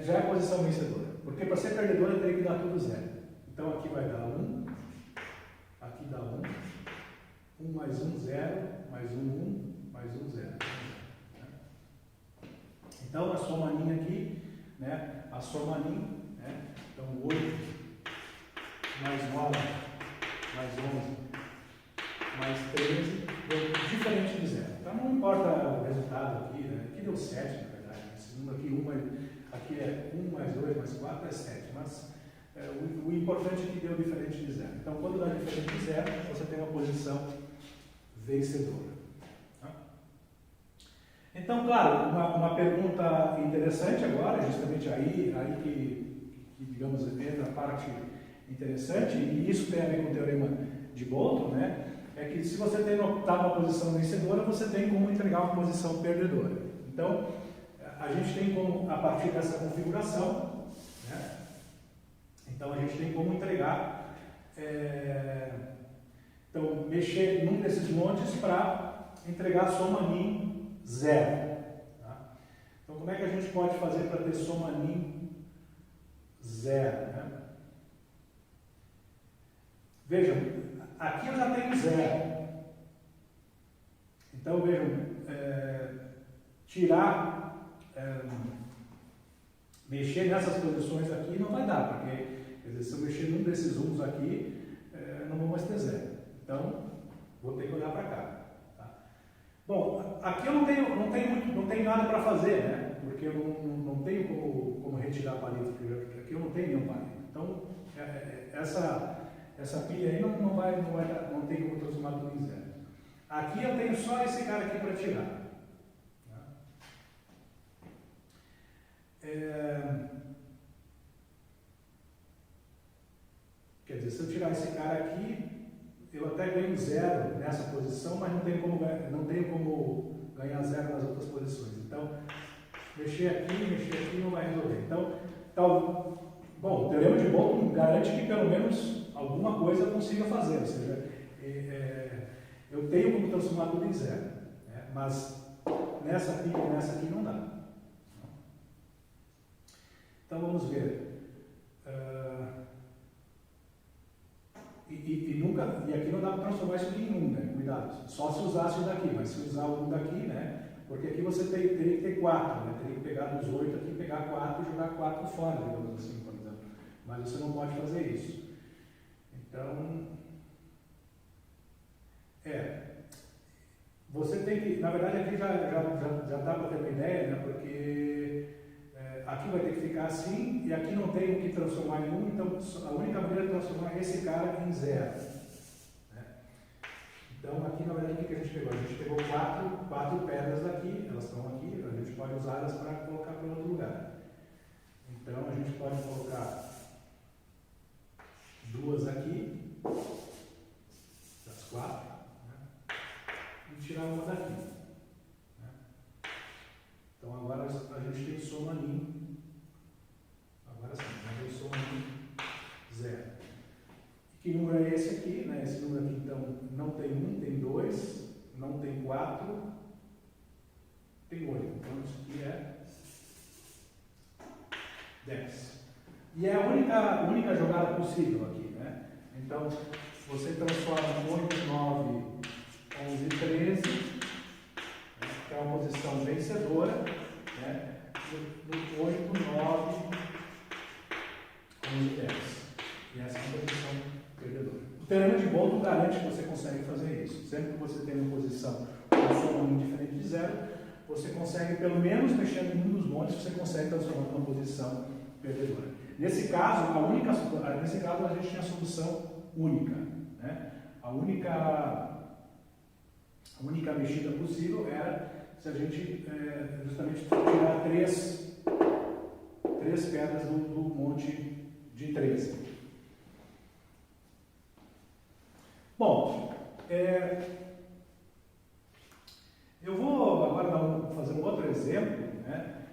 já é a posição vencedora. Porque para ser perdedora, eu teria que dar tudo 0. Então, aqui vai dar 1, aqui dá 1, 1 mais 1, 0, mais 1, 1, mais 1, 0. Então, a soma NIM aqui, né, a soma NIM, né, então 8 mais 9, mais 11, mais 13, deu diferente de 0. Então, não importa o resultado aqui, né, aqui deu 7, na verdade. Esse número aqui é 1 mais 2 mais 4 é 7, mas o importante é que deu diferente de 0. Então, quando dá diferente de 0, você tem uma posição vencedora. Tá? Então, claro, uma pergunta interessante agora, justamente aí que, digamos, entra a parte interessante, e isso tem a ver com o teorema de Boltzmann, né? É que se você está numa posição vencedora, você tem como entregar uma posição perdedora. Então, a gente tem como, a partir dessa configuração, né? Então, a gente tem como entregar, então, mexer num desses montes para entregar a soma NIM 0. Tá? Então, como é que a gente pode fazer para ter soma NIM 0? Né? Vejam, aqui eu já tenho 0. Então, vejam, mexer nessas posições aqui não vai dar, porque quer dizer, se eu mexer num desses uns aqui, não vou mais ter 0. Então, vou ter que olhar para cá. Tá? Bom, aqui eu não tenho nada para fazer, né? Porque eu não tenho como retirar palito, porque aqui eu não tenho nenhum palito. Então, essa pilha aí não tem como transformar tudo em 0. Aqui eu tenho só esse cara aqui para tirar. Quer dizer, se eu tirar esse cara aqui, eu até ganho 0 nessa posição, mas não tenho como ganhar 0 nas outras posições. Então, mexer aqui não vai resolver. Então, bom, o teorema de Boltzmann garante que pelo menos alguma coisa eu consiga fazer, ou seja, eu tenho como transformar tudo em 0, né? Mas nessa aqui e nessa aqui não dá. Então vamos ver. E aqui não dá para transformar isso aqui em 1, né? Cuidado. Só se usasse o daqui, mas se usar o 1 daqui, né? Porque aqui você teria que ter 4, né? Teria que pegar dos 8 aqui, pegar 4 e jogar 4 fora, digamos assim, por exemplo. Mas você não pode fazer isso. Então, você tem que, na verdade aqui já dá para ter uma ideia, né? Porque aqui vai ter que ficar assim, e aqui não tem o que transformar em 1, então a única maneira de transformar esse cara em 0. Né? Então aqui na verdade o que a gente pegou? A gente pegou 4 pedras daqui, elas estão aqui, a gente pode usá-las para colocar para outro lugar. Então a gente pode colocar 2 aqui, das 4, né? E tirar uma daqui. Né? Então agora a gente tem soma NIM. Agora sim, a gente tem soma NIM 0. Que número é esse aqui? Né? Esse número aqui então não tem 1, tem 2, não tem 4, tem 8. Então isso aqui é 10. E é a única jogada possível aqui, né? Então, você transforma 8, 9, 11 e 13, que é uma posição vencedora, né? No 8, 9, 11 e 10. E essa é uma posição perdedora. O teorema de Bolton garante que você consegue fazer isso. Sempre que você tem uma posição com soma diferente de zero, você consegue, pelo menos mexendo em um dos montes, você consegue transformar uma posição perdedora. Nesse caso, a gente tinha a solução única, né? A única mexida possível era se a gente justamente tirar três pedras do monte de 13. Bom, eu vou agora fazer um outro exemplo, né,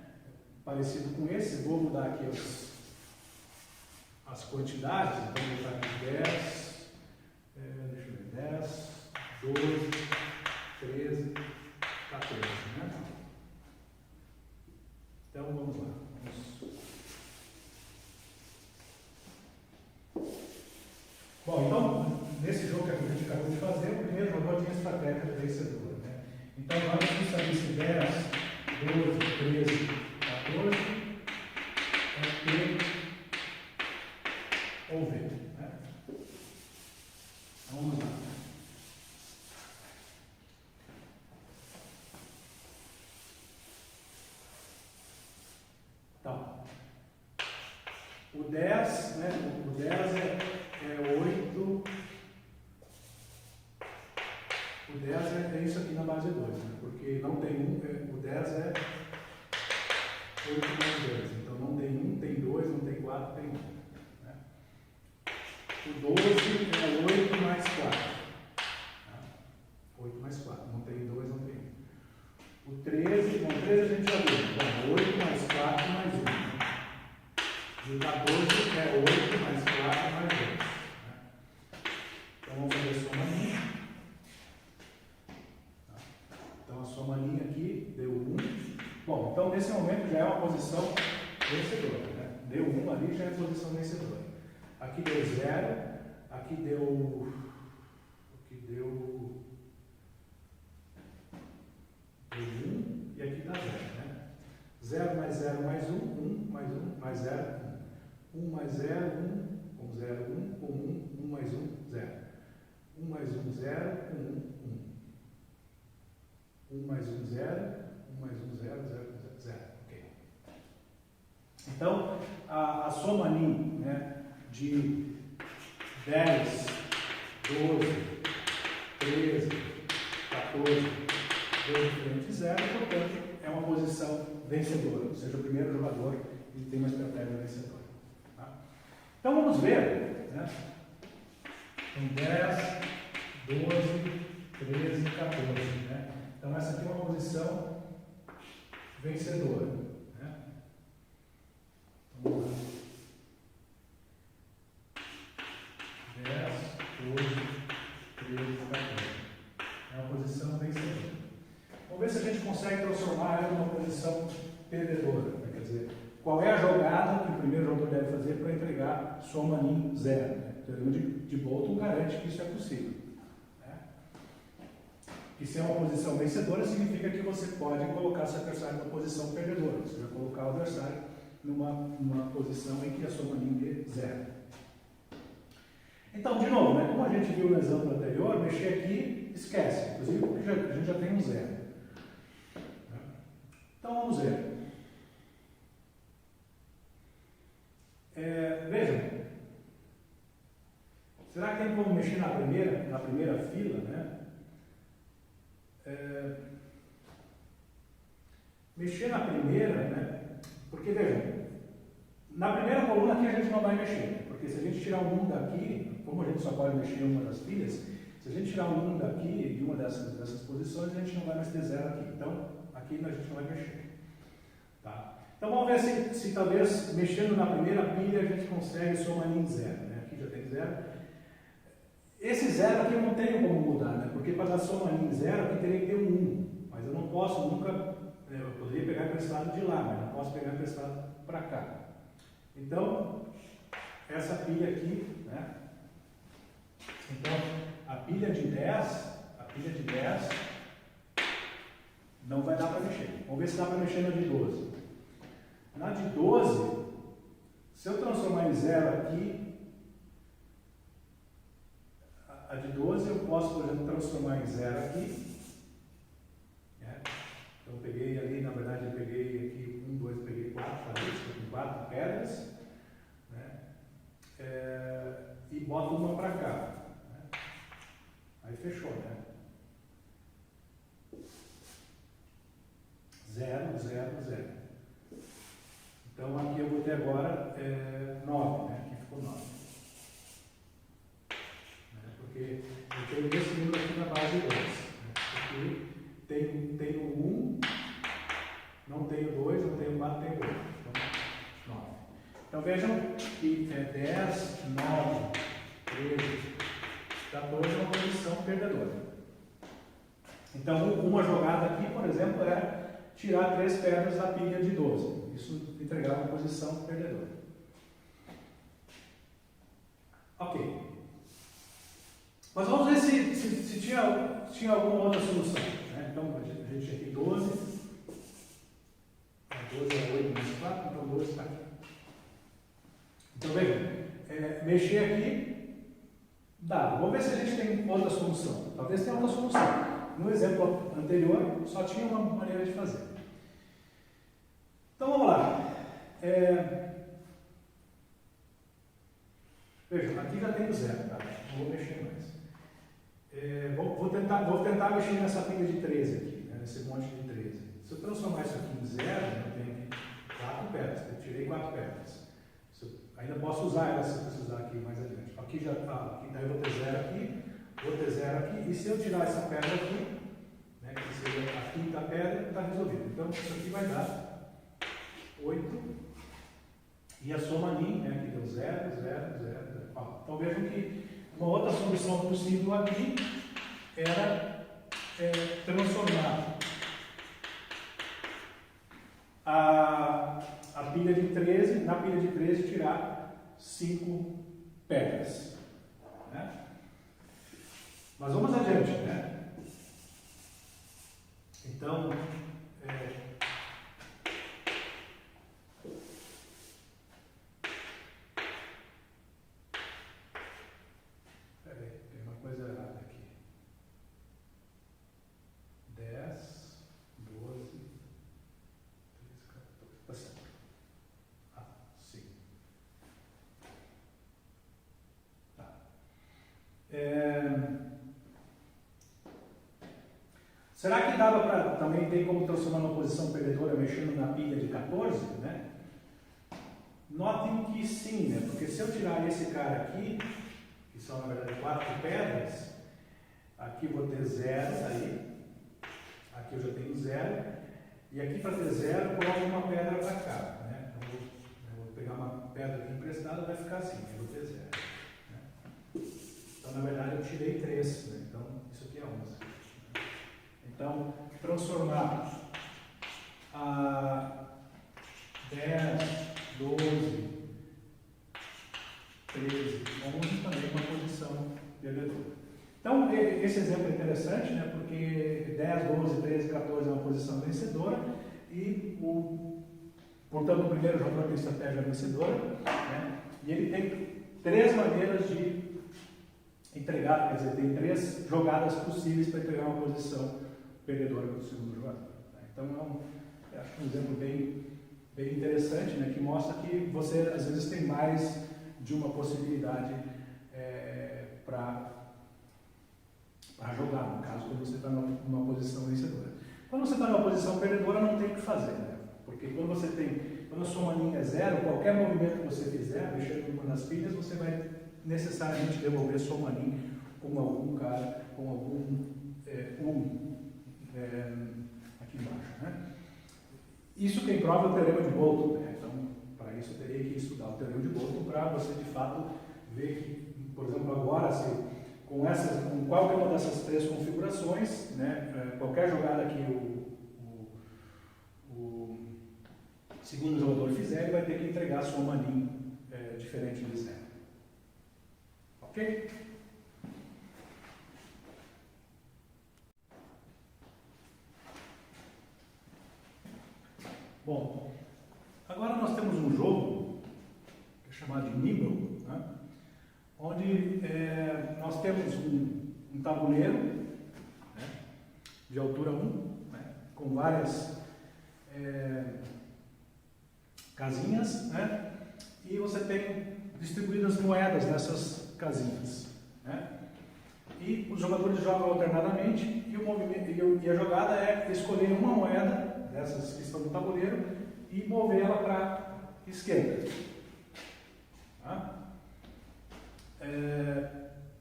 parecido com esse. Vou mudar aqui as quantidades. Então, vou botar aqui 10, deixa eu ver, 10, 12, 13, 14, né? Então, vamos lá. Bom, então, nesse jogo que a gente acabou de fazer, o primeiro jogador tinha estratégia vencedora, né? Então, agora a gente sabe se 10, 12, 13, 14 é P ou V, né? Então, vamos lá. Então, o 10, né? O 10 é 8. O 10 é isso aqui na base 2, né? Porque não tem 1, o 10 é 8 mais 2. Então não tem 1, tem 2, não tem 4, tem 1. Né? O 12 é 8 mais 4. Tá? 8 mais 4. Não tem 2, não tem 1. O 13, com 13 a gente já viu. Então, 8 mais 4 mais 1. E o 14 é 8 mais 4 mais 2. Né? Então vamos fazer a somaninha. Então a somaninha aqui deu 1. Bom, então nesse momento já é uma posição vencedora. Né? Deu 1 ali, já é posição vencedora. Aqui deu 0. Aqui deu. Aqui deu 1. E aqui dá 0. Né? 0 mais 0 mais 1. 1 mais 1 mais 0. 1 mais 0, 1. Com 0, 1. Com 1. 1 mais 1, 0. 1 mais 1, 0. Com 1, 1. 1 mais 1, 0. 1 mais 1, 0. 0, 0. Ok. Então, a soma NIM, né, de 10, 12, 13, 14, 2 diferente de 0, portanto, é uma posição vencedora. Ou seja, o primeiro jogador ele tem uma estratégia vencedora. Tá? Então, vamos ver. Né? Então, 10, 12, 13, 14. Né? Então, essa aqui é uma posição vencedora. Né? Vamos lá. 10, 12, 13, 14. É uma posição vencedora. Vamos ver se a gente consegue transformar ela numa posição perdedora. Né? Quer dizer, qual é a jogada que o primeiro jogador deve fazer para entregar soma NIM 0? Né? O teorema de Bolton garante que isso é possível. E se é uma posição vencedora, significa que você pode colocar seu adversário numa posição perdedora. Você vai colocar o adversário numa posição em que a soma NIM é 0. Então, de novo, né, como a gente viu no exemplo anterior, mexer aqui, esquece. Inclusive, porque a gente já tem um 0. Então, vamos ver. Vejam. Será que tem como mexer na primeira fila, né? Mexer na primeira, né? Porque, vejam, na primeira coluna aqui a gente não vai mexer, porque se a gente tirar um 1 daqui, como a gente só pode mexer em uma das pilhas, se a gente tirar um 1 daqui, de uma dessas posições, a gente não vai mais ter 0 aqui. Então, aqui a gente não vai mexer. Tá? Então, vamos ver se talvez, mexendo na primeira pilha, a gente consegue somar em 0. Né? Aqui já tem 0. Esse 0 aqui eu não tenho como mudar, né? Porque para dar soma em 0 aqui teria que ter um 1. Mas eu não posso nunca, eu poderia pegar emprestado de lá, mas não posso pegar emprestado para cá. Então, essa pilha aqui, né? Então, a pilha de 10 pilha de 10 não vai dar para mexer. Vamos ver se dá para mexer na de 12. Na de 12, se eu transformar em 0 aqui, a de 12 eu posso, por exemplo, transformar em 0 aqui. Né? Então eu peguei ali, na verdade eu peguei aqui 1, 2, peguei 4 palitos, com 4 pedras. Né? E boto uma para cá. Né? Aí fechou, né? 0, 0, 0. Então aqui eu vou ter agora 9, né? Aqui ficou 9. Né? Porque eu tenho esse número aqui na base 2. Né? Aqui tenho 1, não tenho 2, não tenho 4, tenho 8. Então, 9. Então vejam que 10, 9, 13, 14 é uma posição perdedora. Então uma jogada aqui, por exemplo, é tirar 3 pedras da pilha de 12. Isso entregava uma posição perdedora. Ok. Mas vamos ver se tinha alguma outra solução. Né? Então, a gente tinha aqui 12. 12 é 8 mais 4, então 12 está aqui. Então, vejam, mexer aqui dá. Vamos ver se a gente tem outra solução. Talvez tenha outra solução. No exemplo anterior, só tinha uma maneira de fazer. Então, vamos lá. Veja, aqui já tem o 0, tá? Não vou mexer mais. Vou tentar mexer nessa pilha de 13 aqui, né? Nesse monte de 13. Se eu transformar isso aqui em 0, eu tenho aqui 4 pedras. Eu tirei 4 pedras. Ainda posso usar elas se eu precisar aqui mais adiante. Aqui já está. Daí eu vou ter 0 aqui, vou ter 0 aqui. E se eu tirar essa pedra aqui, né, que seria a quinta pedra, está resolvido. Então, isso aqui vai dar 8. E a soma NIM, né, que deu 0, 0, 0, 0. Então vejam que uma outra solução possível aqui era transformar a pilha de 13, na pilha de 13 tirar 5 pedras. Né? Mas vamos adiante, né? Então, tem uma coisa errada aqui. 10, 12, 13, 14, tá certo. Sim. Tá. Será que dava para também ter como transformar uma posição perdedora mexendo na pilha de 14, né? Notem que sim, né? Porque se eu tirar esse cara aqui, que são na verdade 4 pedras, aqui vou ter 0 aí, aqui eu já tenho 0, e aqui para ter 0 eu coloco uma pedra para cá, né? Então eu vou pegar uma pedra aqui emprestada, vai ficar assim, eu vou ter 0. Né? Então na verdade eu tirei 3, né? Então isso aqui é 11. Então, transformar a 10, 12, 13, 11 também é uma posição perdedora. Então, esse exemplo é interessante, né? Porque 10, 12, 13, 14 é uma posição vencedora e, portanto, o primeiro jogador tem estratégia vencedora, né? E ele tem 3 maneiras de entregar, quer dizer, tem 3 jogadas possíveis para entregar uma posição perdedora para o segundo jogador. Então, acho um exemplo bem interessante, né, que mostra que você, às vezes, tem mais de uma possibilidade para jogar, no caso, quando você está numa posição vencedora. Quando você está numa posição perdedora, não tem o que fazer, né? Porque quando a sua maninha é 0, qualquer movimento que você fizer, mexendo em uma das pilhas, você vai necessariamente devolver a sua maninha com algum cara, com algum aqui embaixo, né? Isso quem prova é o teorema de Bolton, né? Então, para isso eu teria que estudar o teorema de Bolton para você de fato ver que, por exemplo, agora com qualquer uma dessas 3 configurações, né, qualquer jogada que o segundo jogador fizer, ele vai ter que entregar a sua maninha diferente de 0. Ok? onde nós temos um tabuleiro, né, de altura 1, né, com várias casinhas, né, e você tem distribuídas moedas nessas casinhas, né, e os jogadores jogam alternadamente e, o movimento, e a jogada é escolher uma moeda dessas que estão no tabuleiro e movê-la para a esquerda. Tá?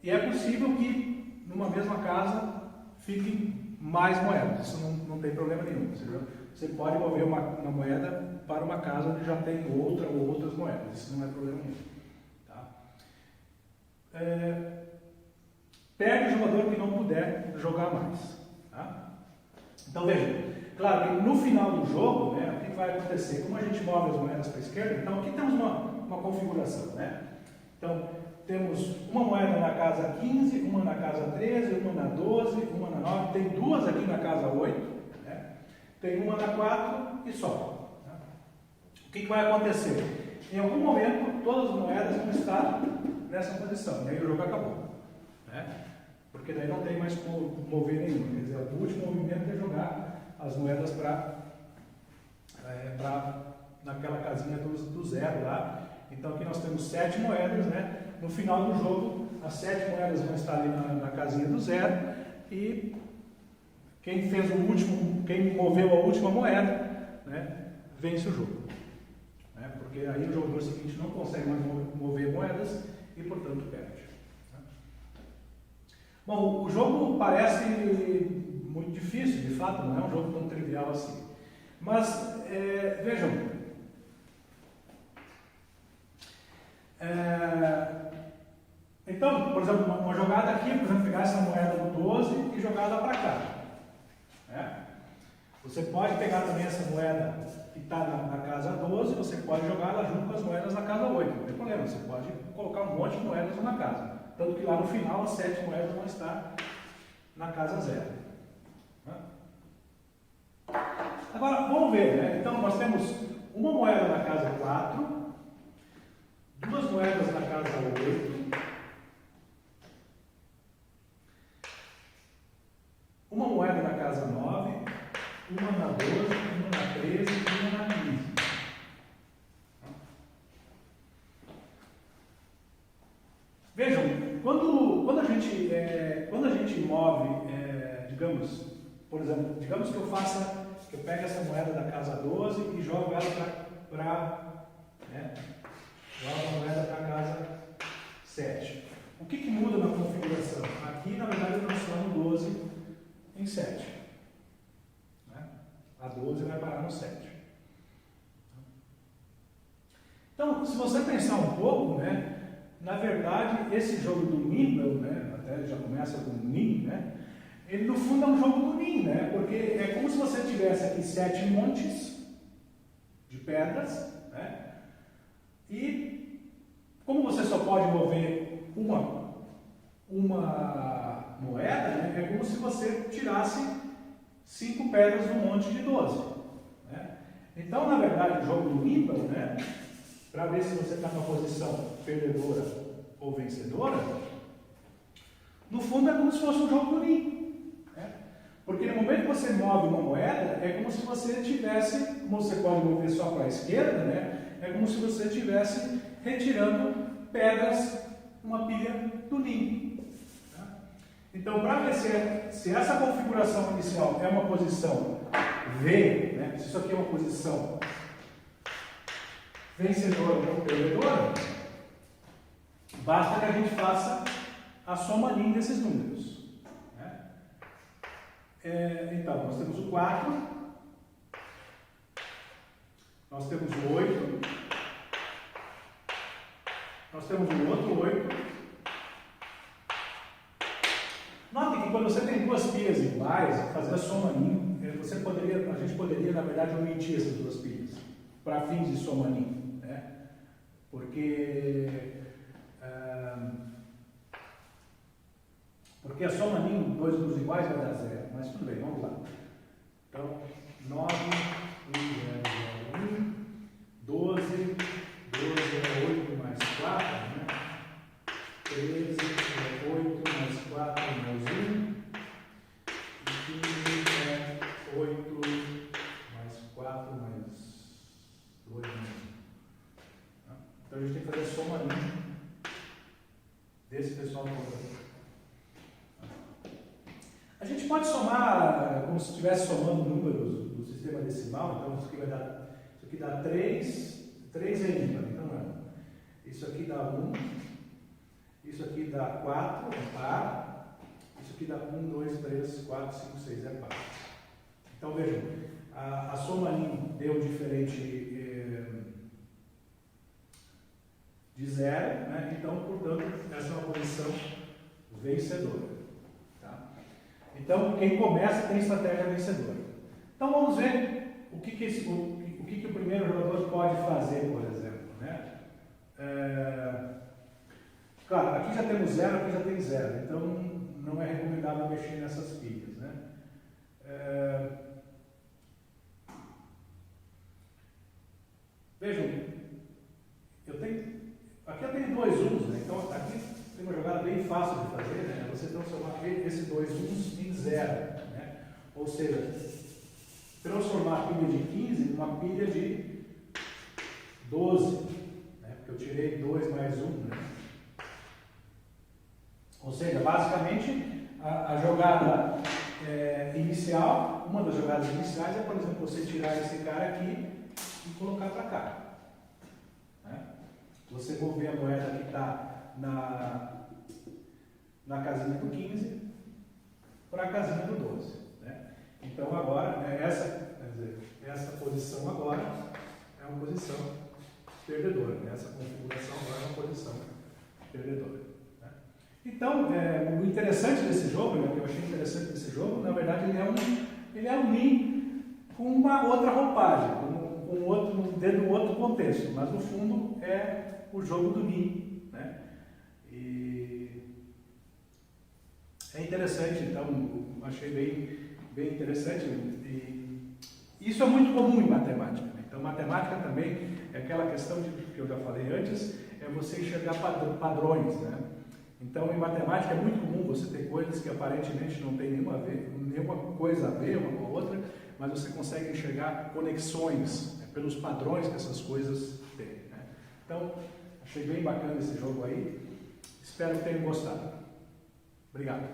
E é possível que numa mesma casa fiquem mais moedas, isso não tem problema nenhum. Você pode mover uma moeda para uma casa onde já tem outra ou outras moedas, isso não é problema nenhum. Tá? Perde o jogador que não puder jogar mais. Tá? Então veja, claro que no final do jogo, né, o que vai acontecer? Como a gente move as moedas para a esquerda, então aqui temos uma configuração. Né? Então temos uma moeda na casa 15, uma na casa 13, uma na 12, uma na 9, tem duas aqui na casa 8, né? Tem uma na 4 e só. Né? O que vai acontecer? Em algum momento todas as moedas vão estar nessa posição, e aí o jogo acabou. Né? Porque daí não tem mais como mover nenhuma. Quer dizer, o último movimento é jogar as moedas naquela casinha do zero lá. Então aqui nós temos 7 moedas, né? No final do jogo, as 7 moedas vão estar ali na casinha do zero e quem fez o último, quem moveu a última moeda, né, vence o jogo. Né? Porque aí o jogador seguinte não consegue mais mover moedas e, portanto, perde. Bom, o jogo parece muito difícil, de fato, não é um jogo tão trivial assim. Mas, vejam, então, por exemplo, uma jogada aqui, por exemplo, pegar essa moeda do 12 e jogar ela para cá. Né? Você pode pegar também essa moeda que está na casa 12, você pode jogar ela junto com as moedas na casa 8, não tem problema, você pode colocar um monte de moedas na casa. Tanto que lá no final as 7 moedas vão estar na casa 0. Né? Agora, vamos ver, né? Então nós temos uma moeda na casa 4, 2 moedas na casa 8, uma moeda na casa 9, uma na 12, uma na 13 e uma na 15. Vejam, quando a gente move, digamos, por exemplo, digamos que eu pegue essa moeda da casa 12 e jogo ela jogo a moeda para a casa 7. O que muda na configuração? Aqui, na verdade, eu transformo 12 em 7. Né? A 12 vai parar no 7. Então, se você pensar um pouco, né, na verdade, esse jogo do Nimble, né, até já começa com o Nim, né, ele no fundo é um jogo do Nim, né, porque é como se você tivesse aqui 7 montes de pedras, né, e como você só pode mover uma moeda, né, é como se você tirasse 5 pedras do monte de 12. Né. Então, na verdade, o jogo do Nimble, né, para ver se você está numa posição perdedora ou vencedora, no fundo é como se fosse um jogo do Nim. Né? Porque no momento que você move uma moeda, é como se você tivesse, como você pode mover só para a esquerda, né? É como se você estivesse retirando pedras, uma pilha do Nim. Tá? Então, para ver se essa configuração inicial é uma posição V, né? Se isso aqui é uma posição vencedora ou perdedora, basta que a gente faça a soma Nim desses números. Né? Então, nós temos o 4, nós temos o 8, nós temos o outro 8. Note que quando você tem duas pilhas iguais, fazer a soma Nim, a gente poderia, na verdade, omitir essas duas pilhas, para fins de soma Nim. Porque a soma Nim, dois números iguais vai dar 0, mas tudo bem, vamos lá. Então, 9, 1, 0, 0, 1, 12 é 8 mais 4, né? 13 é 8 mais 4 mais 1. E 15 é 8 mais 4 mais 2 mais 1. Então a gente tem que fazer a soma desse pessoal todo. A gente pode somar como se estivesse somando números do sistema decimal. Então isso aqui dá 3. 3 é ímpar, então não. Isso aqui dá 1. Isso aqui dá 4, é par. Isso aqui dá 1, 2, 3, 4, 5, 6, é par. Então vejam, a soma deu diferente de 0, né? Então, portanto, essa é uma posição vencedora. Tá? Então, quem começa tem estratégia vencedora. Então, vamos ver o que o primeiro jogador pode fazer, por exemplo. Né? Claro, aqui já temos 0, aqui já tem 0. Então, não é recomendável mexer nessas pilhas. Né? Vejam, aqui eu tenho 2 1s, né? Então aqui tem uma jogada bem fácil de fazer, né? Você transformar esse 2 1s em 0, né? Ou seja, transformar a pilha de 15 numa pilha de 12, né? Porque eu tirei 2 mais 1, né? Ou seja, basicamente a jogada inicial, uma das jogadas iniciais é, por exemplo, você tirar esse cara aqui e colocar para cá. Né? Você mover a moeda que está na casinha do 15 para a casinha do 12. Né? Então agora, essa posição agora é uma posição perdedora. Né? Essa configuração agora é uma posição perdedora. Né? Então, o interessante desse jogo, né, o que eu achei interessante desse jogo, na verdade ele é um Nim com uma outra roupagem, dentro de um outro contexto, mas no fundo é o jogo do Nim, né? E é interessante, então, achei bem interessante. E isso é muito comum em matemática. Né? Então, matemática também é aquela questão que eu já falei antes, é você enxergar padrões, né? Então, em matemática é muito comum você ter coisas que aparentemente não tem nenhuma coisa a ver uma com a outra, mas você consegue enxergar conexões, né, pelos padrões que essas coisas têm. Né? Então, achei bem bacana esse jogo aí. Espero que tenham gostado. Obrigado.